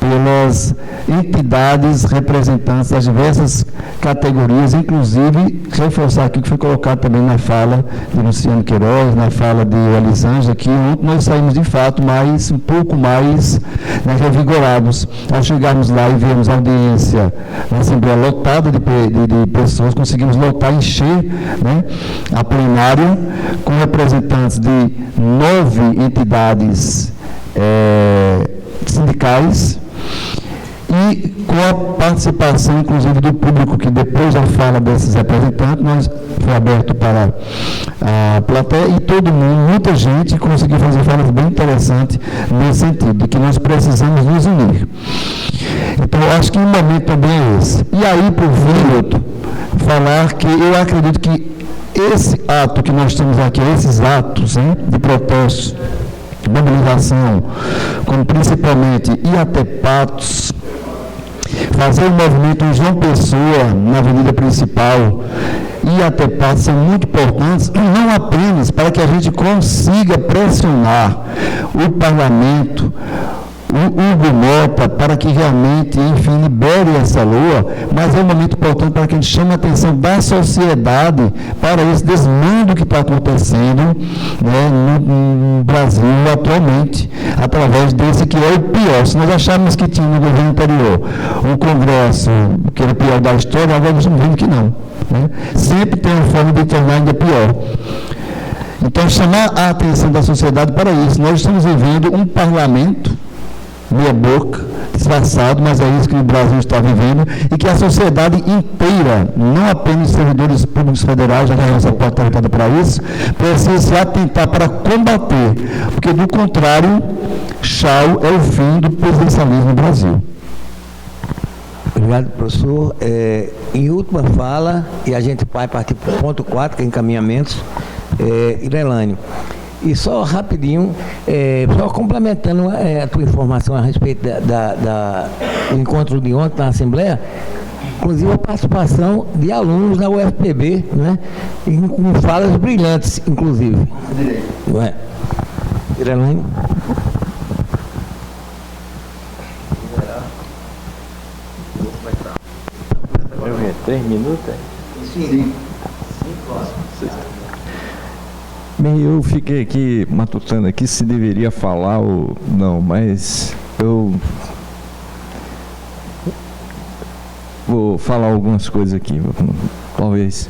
pelas entidades representantes das diversas categorias, inclusive reforçar aqui o que foi colocado também na fala de Luciano Queiroz, na fala de Elisângela, que ontem nós saímos de fato um pouco mais, né, revigorados. Ao chegarmos lá e vermos a audiência na Assembleia lotada de pessoas, conseguimos lotar, encher, né, a plenária com representantes de 9 entidades sindicais, e com a participação, inclusive, do público, que depois da fala desses representantes, foi aberto para a plateia, e todo mundo, muita gente, conseguiu fazer falas bem interessantes nesse sentido, de que nós precisamos nos unir. Então, eu acho que o momento também é esse. E aí, por fim, falar que eu acredito que esse ato que nós temos aqui, esses atos, hein, de protesto, mobilização, como principalmente ir até Patos, fazer o movimento em João Pessoa, na avenida principal, ir até Patos, são muito importantes, não apenas para que a gente consiga pressionar o parlamento, o Hugo Mota, para que realmente, enfim, libere essa lua, mas é um momento importante para que a gente chame a atenção da sociedade para esse desmando que está acontecendo, né, no Brasil atualmente, através desse que é o pior. Se nós achávamos que tinha no governo anterior um congresso que era o pior da história, agora nós estamos vendo que não, né? Sempre tem uma forma de tornar ainda pior. Então, chamar a atenção da sociedade para isso. Nós estamos vivendo um parlamento meia boca, disfarçado, mas é isso que o Brasil está vivendo, e que a sociedade inteira, não apenas os servidores públicos federais, já que a nossa porta está voltada para isso, precisa se atentar para combater, porque do contrário, tchau, é o fim do presidencialismo no Brasil. Obrigado, professor. Em última fala, e a gente vai partir para o ponto 4, que é encaminhamentos, Irelânio. E só rapidinho, só complementando a tua informação a respeito do encontro de ontem na Assembleia, inclusive a participação de alunos da UFPB, né? Com falas brilhantes, inclusive. Não é? Irelânio. 3 minutos? Sim. Bem, eu fiquei aqui matutando aqui se deveria falar ou não, mas eu vou falar algumas coisas aqui, talvez.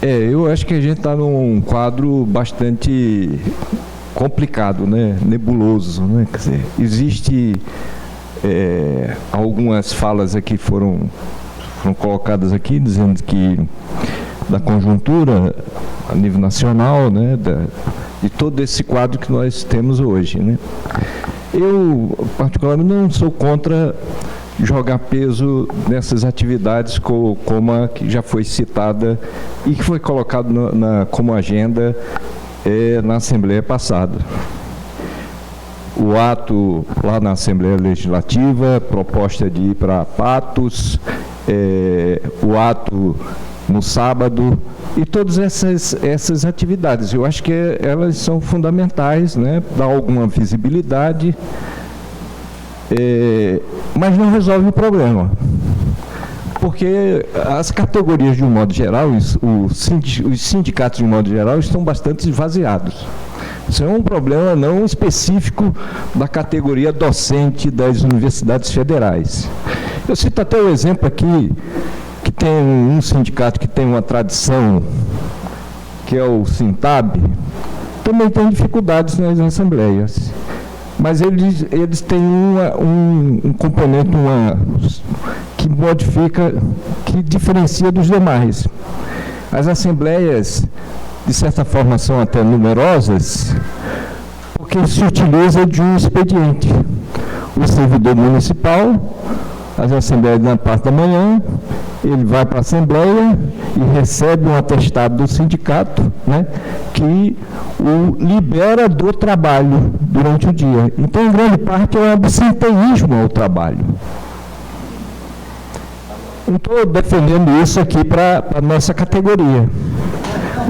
Eu acho que a gente está num quadro bastante complicado, né? Nebuloso, né? Quer dizer, existe algumas falas aqui foram colocadas aqui dizendo que da conjuntura a nível nacional, né, de todo esse quadro que nós temos hoje, né. Eu particularmente não sou contra jogar peso nessas atividades como a que já foi citada e que foi colocado como agenda na Assembleia passada. O ato lá na Assembleia Legislativa, proposta de ir para Patos, o ato no sábado e todas essas atividades. Eu acho que elas são fundamentais, né? Dar alguma visibilidade, mas não resolve o problema. Porque as categorias, de um modo geral, os sindicatos, de um modo geral, estão bastante esvaziados. Isso é um problema não específico da categoria docente das universidades federais. Eu cito até o exemplo aqui, que tem um sindicato que tem uma tradição, que é o Sintab, também tem dificuldades nas assembleias. Mas eles têm um componente que modifica, que diferencia dos demais. As assembleias, de certa forma, são até numerosas, porque se utiliza de um expediente. O servidor municipal, as assembleias na parte da manhã, ele vai para a Assembleia e recebe um atestado do sindicato, né, que o libera do trabalho durante o dia. Então, em grande parte, é um absenteísmo ao trabalho. Não estou defendendo isso aqui para a nossa categoria,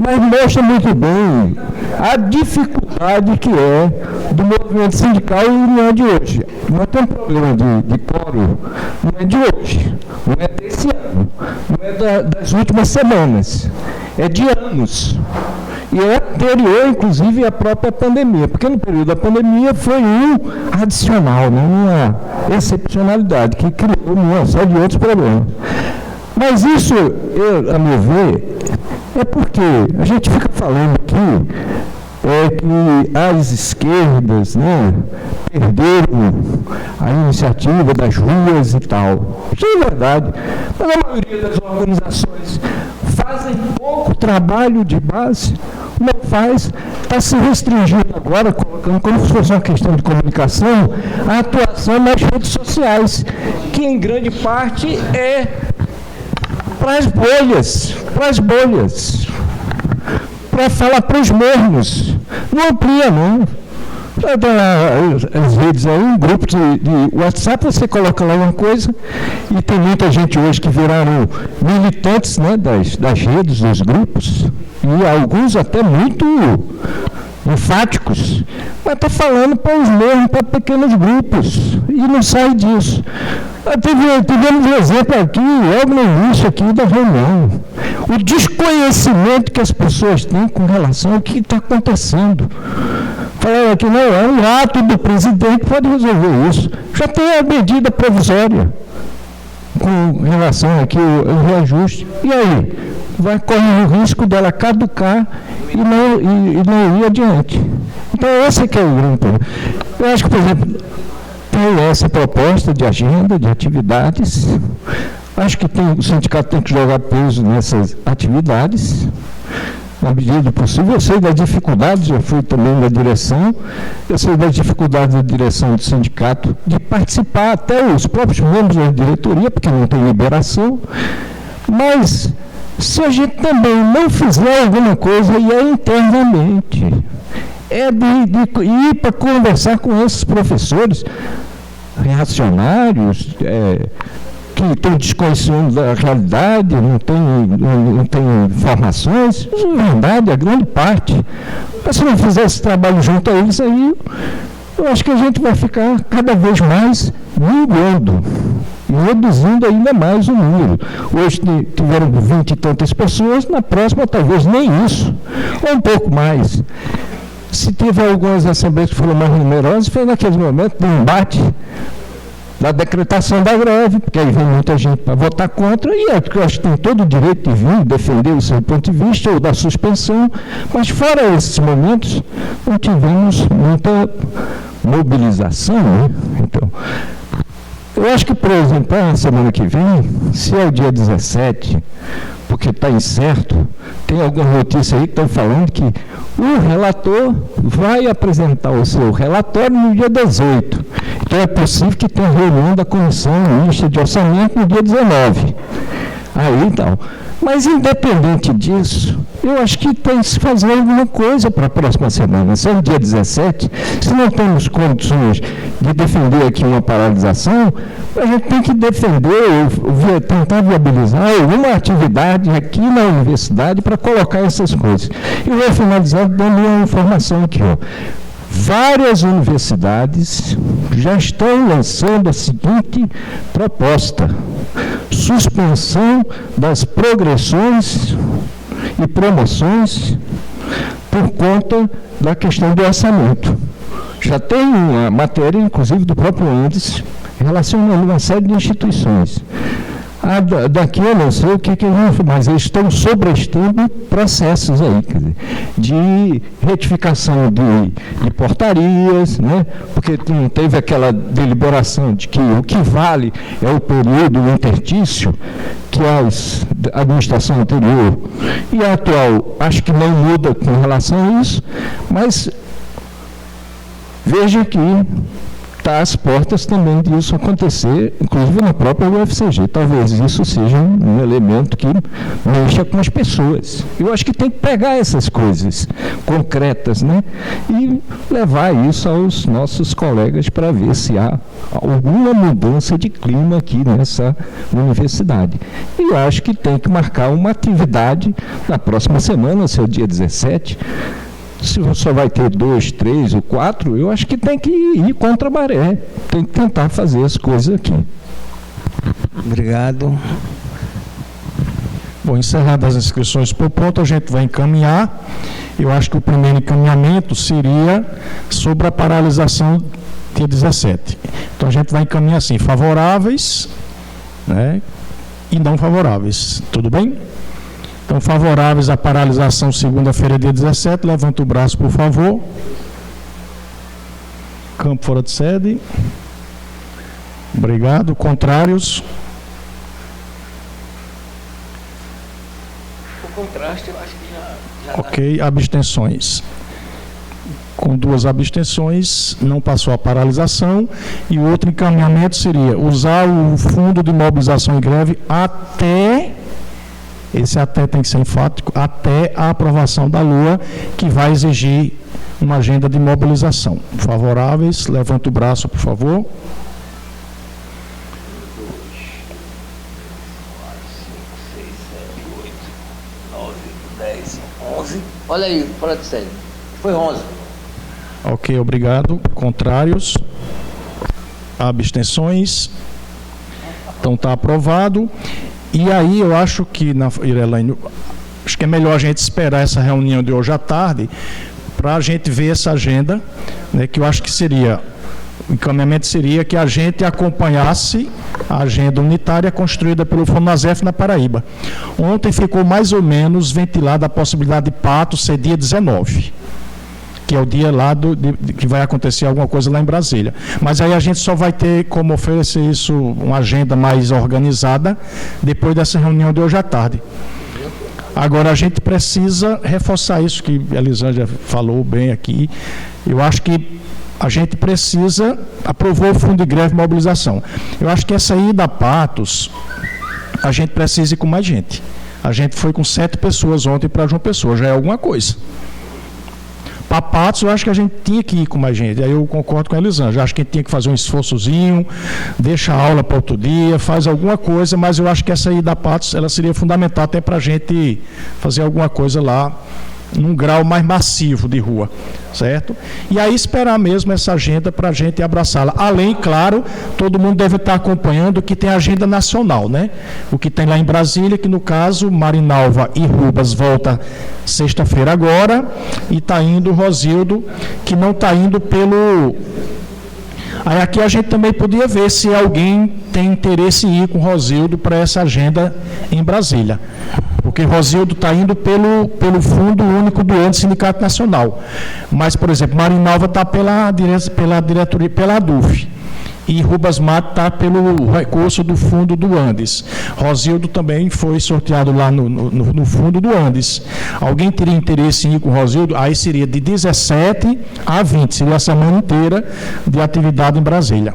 mas mostra muito bem a dificuldade que é do movimento sindical e não é de hoje. Nós temos um problema de quórum, não é de hoje, não é desse ano, não é das últimas semanas, é de anos. E é anterior, inclusive, à própria pandemia, porque no período da pandemia foi um adicional, né, uma excepcionalidade que criou uma série de outros problemas. Mas isso, a meu ver, é porque a gente fica falando aqui que as esquerdas, né, perderam a iniciativa das ruas e tal. Isso é verdade. Mas a maioria das organizações fazem pouco trabalho de base, não faz, está se restringindo agora, colocando como se fosse uma questão de comunicação, a atuação nas redes sociais, que em grande parte é para as bolhas, para falar para os mornos. Não amplia, não. Às vezes aí, um grupo de WhatsApp, você coloca lá uma coisa, e tem muita gente hoje que viraram militantes, né, das redes, dos grupos, e alguns até muito enfáticos, mas está falando para os mesmos, para pequenos grupos, e não sai disso. Tivemos um exemplo aqui, logo no início aqui da reunião, o desconhecimento que as pessoas têm com relação ao que está acontecendo. Falaram que não, é um ato do presidente que pode resolver isso. Já tem a medida provisória com relação aqui ao reajuste. E aí? Vai correr o risco dela caducar e não ir adiante. Então, esse que é o grande problema. Eu acho que, por exemplo, tem essa proposta de agenda, de atividades. Acho que o sindicato tem que jogar peso nessas atividades. na medida do possível. Eu sei das dificuldades, já fui também na direção, eu sei das dificuldades da direção do sindicato de participar, até os próprios membros da diretoria, porque não tem liberação, mas se a gente também não fizer alguma coisa, e é internamente, é de ir para conversar com esses professores reacionários, que tem desconhecimento da realidade, não tem informações, na verdade, a grande parte. Mas se não fizer esse trabalho junto a eles, aí eu acho que a gente vai ficar cada vez mais minguando e reduzindo ainda mais o número. Hoje tiveram 20 e tantas pessoas, na próxima talvez nem isso, ou um pouco mais. Se tiver algumas assembleias que foram mais numerosas, foi naquele momento do embate da decretação da greve, porque aí vem muita gente para votar contra, e é porque eu acho que tem todo o direito de vir defender o seu ponto de vista, ou da suspensão, mas fora esses momentos, não tivemos muita mobilização, né? Então, eu acho que, por exemplo, a semana que vem, se é o dia 17, porque está incerto, tem alguma notícia aí que estão falando que o relator vai apresentar o seu relatório no dia 18. Então é possível que tenha reunião da Comissão Mista de Orçamento no dia 19. Aí então. Mas independente disso, eu acho que tem que se fazer alguma coisa para a próxima semana. Se é o dia 17, se não temos condições de defender aqui uma paralisação, a gente tem que defender ou tentar viabilizar alguma atividade aqui na universidade para colocar essas coisas. E vou finalizar dando uma informação aqui, ó. Várias universidades já estão lançando a seguinte proposta: suspensão das progressões e promoções por conta da questão do orçamento. Já tem uma matéria, inclusive, do próprio Andes, relacionando uma série de instituições. Daqui eu não sei o que mas eles estão sobreestando processos aí, quer dizer, de retificação de portarias, né? Porque não teve aquela deliberação de que o que vale é o período intertício, que a administração anterior e a atual, acho que não muda com relação a isso, mas veja que está às portas também disso acontecer, inclusive na própria UFCG. Talvez isso seja um elemento que mexa com as pessoas. Eu acho que tem que pegar essas coisas concretas, né, e levar isso aos nossos colegas para ver se há alguma mudança de clima aqui nessa universidade. E eu acho que tem que marcar uma atividade na próxima semana, se é o dia 17, se só vai ter 2, 3 ou 4, eu acho que tem que ir contra a maré. Tem que tentar fazer as coisas aqui. Obrigado. Bom, encerradas as inscrições por ponto, a gente vai encaminhar. Eu acho que o primeiro encaminhamento seria sobre a paralisação dia 17. Então a gente vai encaminhar assim, favoráveis, né, e não favoráveis. Tudo bem? Então, favoráveis à paralisação segunda-feira, dia 17, levanta o braço, por favor. Campo fora de sede. Obrigado. Contrários? O contraste, eu acho que já Ok. Abstenções. Com 2 abstenções, não passou a paralisação. E o outro encaminhamento seria usar o fundo de mobilização e greve até... Esse até tem que ser enfático, até a aprovação da LOA, que vai exigir uma agenda de mobilização. Favoráveis, levanta o braço, por favor. 11. Olha aí, fora de série. Foi 11. Ok, obrigado. Contrários? Abstenções? Então está aprovado. E aí eu acho que, Irelane, acho que é melhor a gente esperar essa reunião de hoje à tarde para a gente ver essa agenda, né, que eu acho que seria, o encaminhamento seria que a gente acompanhasse a agenda unitária construída pelo FONASEF na Paraíba. Ontem ficou mais ou menos ventilada a possibilidade de Pato ser dia 19. Que é o dia lá que vai acontecer alguma coisa lá em Brasília. Mas aí a gente só vai ter como oferecer isso, uma agenda mais organizada, depois dessa reunião de hoje à tarde. Agora, a gente precisa reforçar isso que a Elisângela falou bem aqui. Eu acho que a gente precisa, aprovou o fundo de greve e mobilização. Eu acho que essa ida a Patos, a gente precisa ir com mais gente. A gente foi com 7 pessoas ontem para João Pessoa, já é alguma coisa. Para Patos, eu acho que a gente tinha que ir com mais gente. Aí eu concordo com a Elisângela. Acho que a gente tinha que fazer um esforçozinho, deixa a aula para outro dia, faz alguma coisa, mas eu acho que essa ida a Patos, ela seria fundamental até para a gente fazer alguma coisa lá, num grau mais massivo de rua, certo? E aí esperar mesmo essa agenda para a gente abraçá-la. Além, claro, todo mundo deve estar acompanhando que tem a agenda nacional, né? O que tem lá em Brasília, que no caso, Marinalva e Rubas volta sexta-feira agora, e está indo o Rosildo, que não está indo pelo... Aí aqui a gente também podia ver se alguém tem interesse em ir com o Rosildo para essa agenda em Brasília. Porque Rosildo está indo pelo Fundo Único do Andes Sindicato Nacional. Mas, por exemplo, Marinalva está pela diretoria, pela ADUF. E Rubas Mato está pelo recurso do Fundo do Andes. Rosildo também foi sorteado lá no Fundo do Andes. Alguém teria interesse em ir com Rosildo? Aí seria de 17 a 20, seria a semana inteira de atividade em Brasília.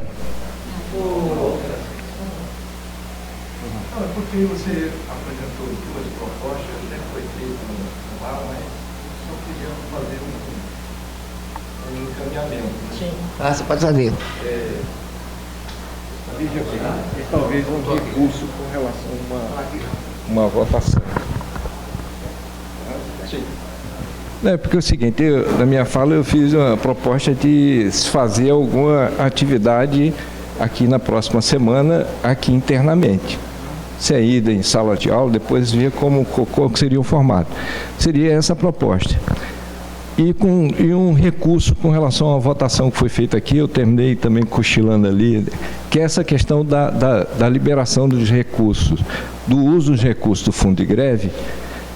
Porque você apresentou 2 propostas, já foi feito no ar, mas só queríamos fazer um encaminhamento. Sim. Você pode fazer. E talvez um recurso com relação a uma votação. Sim. Porque é o seguinte, na minha fala eu fiz uma proposta de se fazer alguma atividade aqui na próxima semana, aqui internamente. Se é ida em sala de aula, depois ver como seria o formato. Seria essa a proposta. E um recurso com relação à votação que foi feita aqui, eu terminei também cochilando ali, que é essa questão da liberação dos recursos, do uso dos recursos do fundo de greve,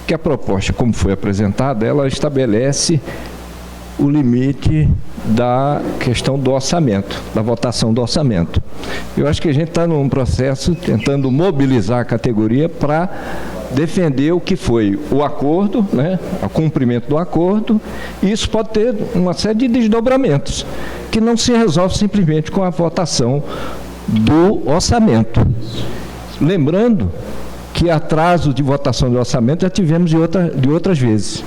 que a proposta, como foi apresentada, ela estabelece o limite da questão do orçamento, da votação do orçamento. Eu acho que a gente está num processo tentando mobilizar a categoria para defender o que foi o acordo, né, o cumprimento do acordo, e isso pode ter uma série de desdobramentos, que não se resolve simplesmente com a votação do orçamento. Lembrando que atraso de votação do orçamento já tivemos de outras vezes.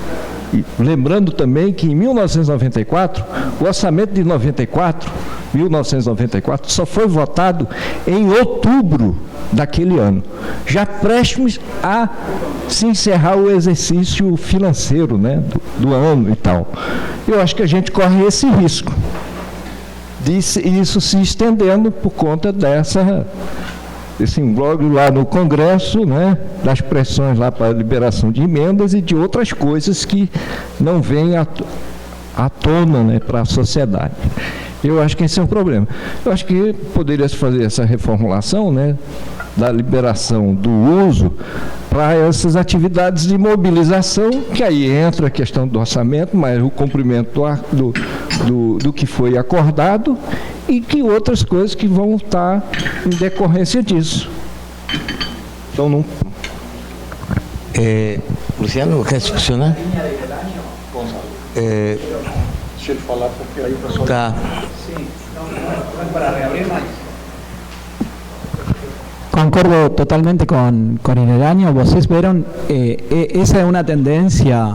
E lembrando também que em 1994, o orçamento de 1994, só foi votado em outubro daquele ano, já prestes a se encerrar o exercício financeiro, né, do ano e tal. Eu acho que a gente corre esse risco de isso se estendendo por conta desse imbróglio lá no Congresso, né, das pressões lá para a liberação de emendas e de outras coisas que não vêm à tona, né, para a sociedade. Eu acho que esse é um problema. Eu acho que poderia se fazer essa reformulação, né, da liberação do uso para essas atividades de mobilização, que aí entra a questão do orçamento, mas o cumprimento do que foi acordado e que outras coisas que vão estar em decorrência disso. Então, não... Luciano, quer se questionar? Deixa ele falar, porque aí o pessoal... Tá. Sim, não para reabrir mais. Concordo totalmente con Irelanho. Vocês viram, essa é uma tendência,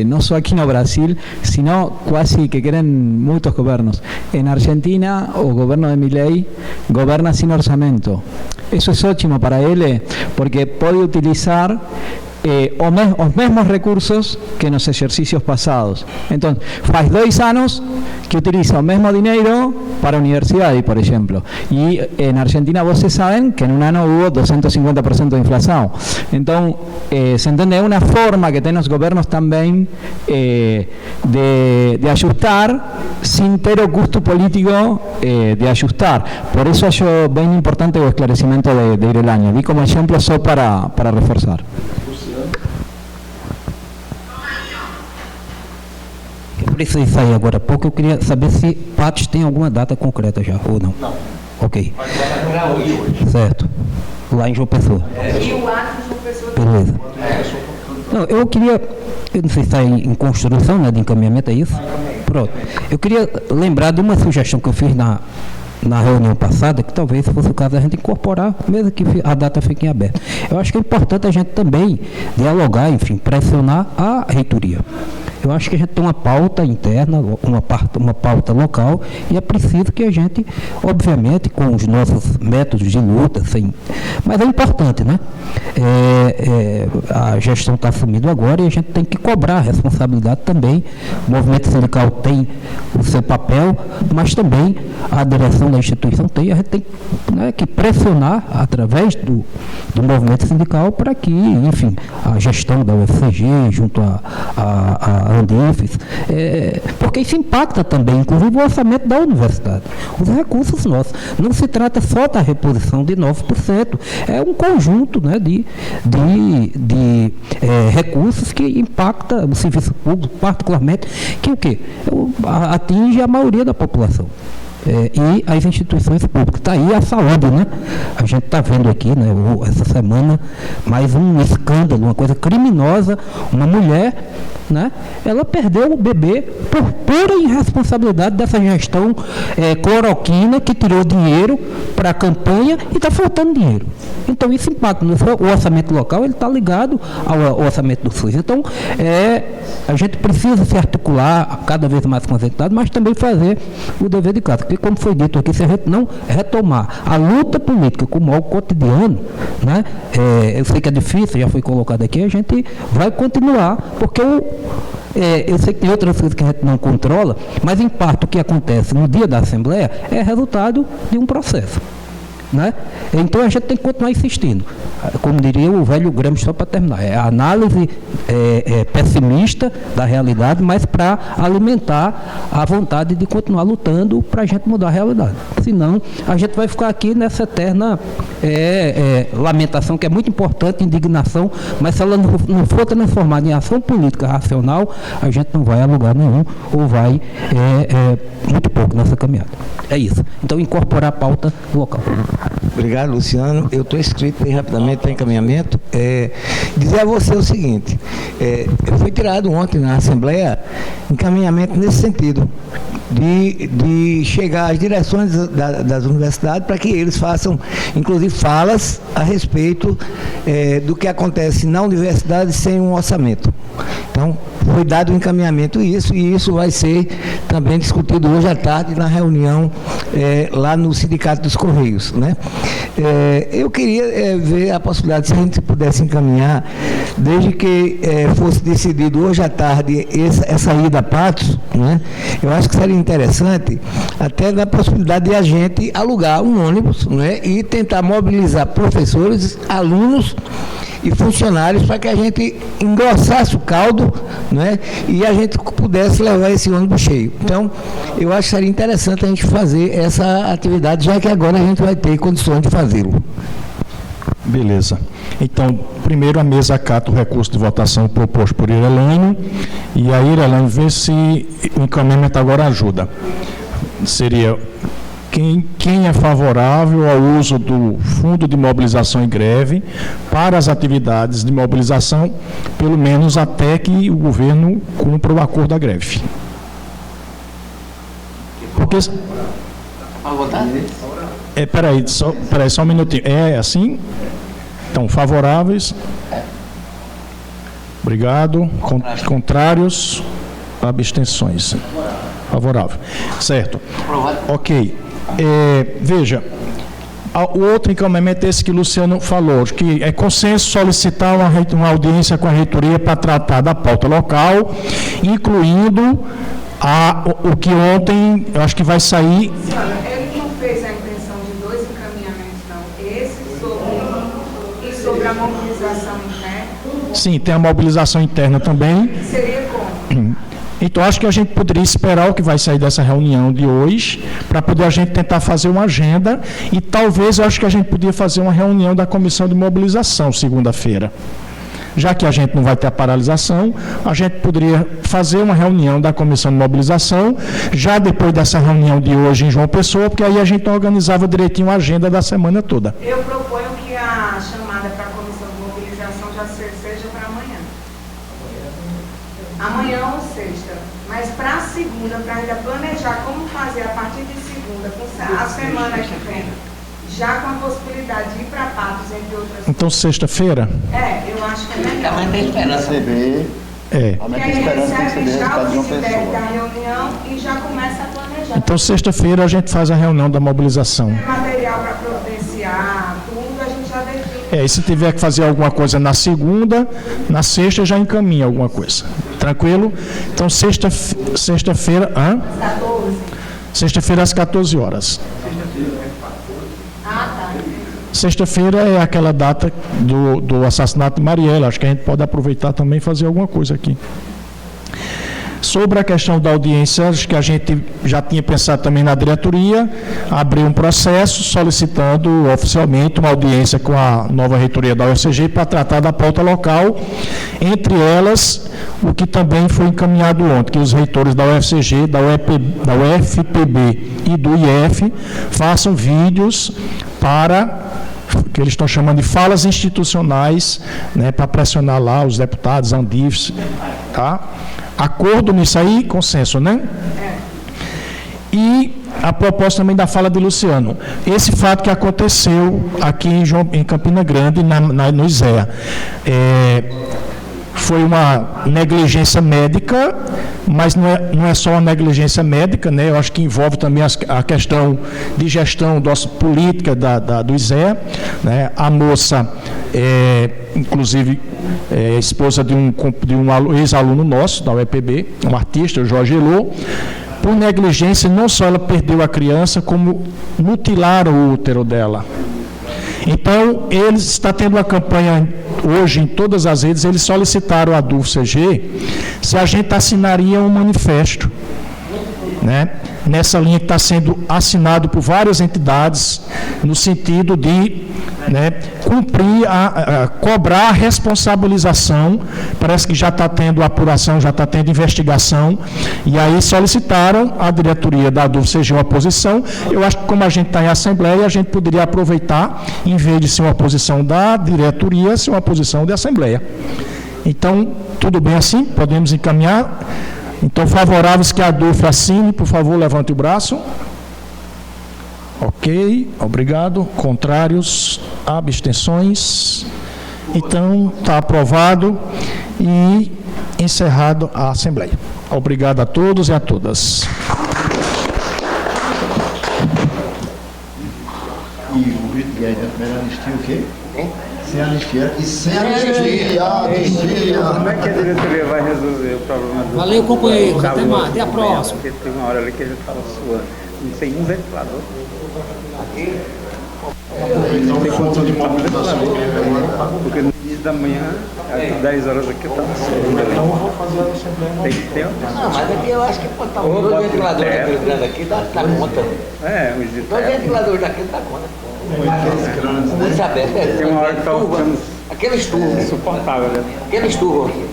não só aqui no Brasil, sino quase que querem muitos governos. En Argentina, o governo de Milei governa sin orçamento. Eso es ótimo para ele, porque pode utilizar os mesmos recursos que nos exercicios pasados. Entonces, faz 2 anos que utiliza o mesmo dinheiro para a universidade, por exemplo. E en Argentina vocês sabem que en un ano hubo 250% de inflação. Então, se entende, é uma forma que tem os governos também de ajustar sin ter o custo político de ajustar. Por isso acho bem importante o esclarecimento de Irelanho. Vi como exemplo só para reforçar. Preciso sair agora há pouco. Eu queria saber se Patos tem alguma data concreta já, ou não? Não. Ok. Mas lá hoje. Certo. Lá em João Pessoa. E o ato de João Pessoa. Beleza. Não, eu não sei se está em construção, né, de encaminhamento, é isso? Pronto. Eu queria lembrar de uma sugestão que eu fiz na reunião passada, que talvez fosse o caso a gente incorporar, mesmo que a data fique em aberto. Eu acho que é importante a gente também dialogar, enfim, pressionar a reitoria. Eu acho que a gente tem uma pauta interna, uma pauta local, e é preciso que a gente, obviamente, com os nossos métodos de luta, mas é importante, né? A gestão está assumindo agora e a gente tem que cobrar a responsabilidade também. O movimento sindical tem o seu papel, mas também a direção da instituição tem. A gente tem, né, que pressionar através do movimento sindical para que, enfim, a gestão da UFCG, junto a Andifes, porque isso impacta também, inclusive, o orçamento da universidade. Os recursos nossos. Não se trata só da reposição de 9%, é um conjunto, né, de recursos que impacta o serviço público, particularmente, que o quê? Atinge a maioria da população. E as instituições públicas. Está aí a saúde, né? A gente está vendo aqui, né, essa semana, mais um escândalo, uma coisa criminosa. Uma mulher, né, ela perdeu o bebê por pura irresponsabilidade dessa gestão cloroquina, que tirou dinheiro para a campanha e está faltando dinheiro. Então, isso impacta. O orçamento local, ele está ligado ao orçamento do SUS. Então, a gente precisa se articular cada vez mais concentrado, mas também fazer o dever de casa. Porque, como foi dito aqui, se a gente não retomar a luta política como algo cotidiano, né, eu sei que é difícil, já foi colocado aqui, a gente vai continuar, porque eu sei que tem outras coisas que a gente não controla, mas, em parte, o que acontece no dia da Assembleia é resultado de um processo. Né? Então a gente tem que continuar insistindo, como diria o velho Gramsci, só para terminar, a análise pessimista da realidade, mas para alimentar a vontade de continuar lutando para a gente mudar a realidade. Senão a gente vai ficar aqui nessa eterna lamentação, que é muito importante, indignação, mas se ela não for transformada em ação política racional, a gente não vai a lugar nenhum, ou vai muito pouco nessa caminhada. É isso. Então, incorporar a pauta local. Obrigado, Luciano. Eu estou inscrito bem rapidamente para encaminhamento. Dizer a você o seguinte, foi tirado ontem na Assembleia encaminhamento nesse sentido, de chegar às direções das universidades para que eles façam, inclusive, falas a respeito do que acontece na universidade sem um orçamento. Então, foi dado um encaminhamento e isso vai ser também discutido hoje à tarde na reunião lá no Sindicato dos Correios, né? Eu queria ver a possibilidade, se a gente pudesse encaminhar, desde que fosse decidido hoje à tarde essa ida a Patos, né? Eu acho que seria interessante até na possibilidade de a gente alugar um ônibus, né, e tentar mobilizar professores, alunos e funcionários para que a gente engrossasse o caldo, né, e a gente pudesse levar esse ônibus cheio. Então, eu acho que seria interessante a gente fazer essa atividade, já que agora a gente vai ter condições de fazê-lo. Beleza. Então, primeiro a mesa acata o recurso de votação proposto por Irelane, e a Irelane vê se o encaminhamento agora ajuda. Seria quem é favorável ao uso do Fundo de Mobilização e Greve para as atividades de mobilização, pelo menos até que o governo cumpra o acordo da greve. Porque... Para votar? Peraí, só um minutinho. É assim? Então, favoráveis? Obrigado. Contrários? Abstenções? Favorável. Certo. Ok. Veja, o outro encaminhamento é esse que o Luciano falou, que é consenso solicitar uma audiência com a reitoria para tratar da pauta local, incluindo o que ontem, eu acho que vai sair... Ele não fez a intenção de dois encaminhamentos, não. Esse sobre a mobilização interna. Sim, tem a mobilização interna também. Seria como? Então, acho que a gente poderia esperar o que vai sair dessa reunião de hoje, para poder a gente tentar fazer uma agenda, e talvez eu acho que a gente podia fazer uma reunião da comissão de mobilização segunda-feira. Já que a gente não vai ter a paralisação, a gente poderia fazer uma reunião da comissão de mobilização, já depois dessa reunião de hoje em João Pessoa, porque aí a gente organizava direitinho a agenda da semana toda. Eu proponho que a chamada para a comissão de mobilização já seja para amanhã. amanhã ou sexta, mas para a segunda, para ainda planejar como fazer a partir de segunda, com a semana que vem, já com a possibilidade de ir para Patos, entre outras Então, sexta-feira? eu acho que é melhor. Também tem esperança. Porque aí recebe já o feedback da reunião e já começa a planejar. Então, sexta-feira a gente faz a reunião da mobilização. Material para providenciar, tudo, a gente já define. E se tiver que fazer alguma coisa na segunda, na sexta já encaminha alguma coisa. Tranquilo? Então, sexta-feira... 14. Sexta-feira às 14 horas. Ah, tá. Sexta-feira é aquela data do assassinato de Marielle. Acho que a gente pode aproveitar também e fazer alguma coisa aqui. Sobre a questão da audiência, acho que a gente já tinha pensado também na diretoria, abrir um processo solicitando oficialmente uma audiência com a nova reitoria da UFCG para tratar da pauta local, entre elas o que também foi encaminhado ontem, que os reitores da UFCG, da UFPB e do IF façam vídeos para que eles estão chamando de falas institucionais, né, para pressionar lá os deputados, Andifes, tá? Acordo nisso aí, consenso, né? E a proposta também da fala de Luciano. Esse fato que aconteceu aqui em Campina Grande, no ISEA, foi uma negligência médica, mas não é só uma negligência médica, né? Eu acho que envolve também a questão de gestão política do ISEA, né? A moça, inclusive, esposa de um ex-aluno nosso, da UEPB, um artista, o Jorge Elô, por negligência, não só ela perdeu a criança, como mutilaram o útero dela. Então, eles estão tendo uma campanha hoje em todas as redes, eles solicitaram à DUFCG se a gente assinaria um manifesto, né? Nessa linha que está sendo assinado por várias entidades, no sentido de, né, cumprir, cobrar a responsabilização. Parece que já está tendo apuração, já está tendo investigação, e aí solicitaram à diretoria da DUFCG uma posição. Eu acho que, como a gente está em assembleia, a gente poderia aproveitar, em vez de ser uma posição da diretoria, ser uma posição de assembleia. Então, tudo bem assim? Podemos encaminhar? Então, favoráveis que a DUF assine, por favor, levante o braço. Ok, obrigado. Contrários, abstenções. Então, está aprovado e encerrado a Assembleia. Obrigado a todos e a todas. E aí, primeiro anistia o quê? Sem anistia. E sem anistia. Como é que a diretoria vai resolver o problema do... Valeu, companheiros. Até a próxima. Porque teve uma hora ali que a gente estava suando. Não tem um ventilador. Aqui? Não tem condição de mover ventilador. Porque no início da manhã, às 10 horas aqui, eu estava suando. Então eu vou fazer a assembleia. Tem que ter. Não, mas aqui eu acho que pode estar um dois ventiladores daquele grande aqui, dá conta. Os de dois ventiladores daquele dá conta. Tem uma hora que estava ficando aqueles tubos. insuportável, né? Aqueles tubos aqui.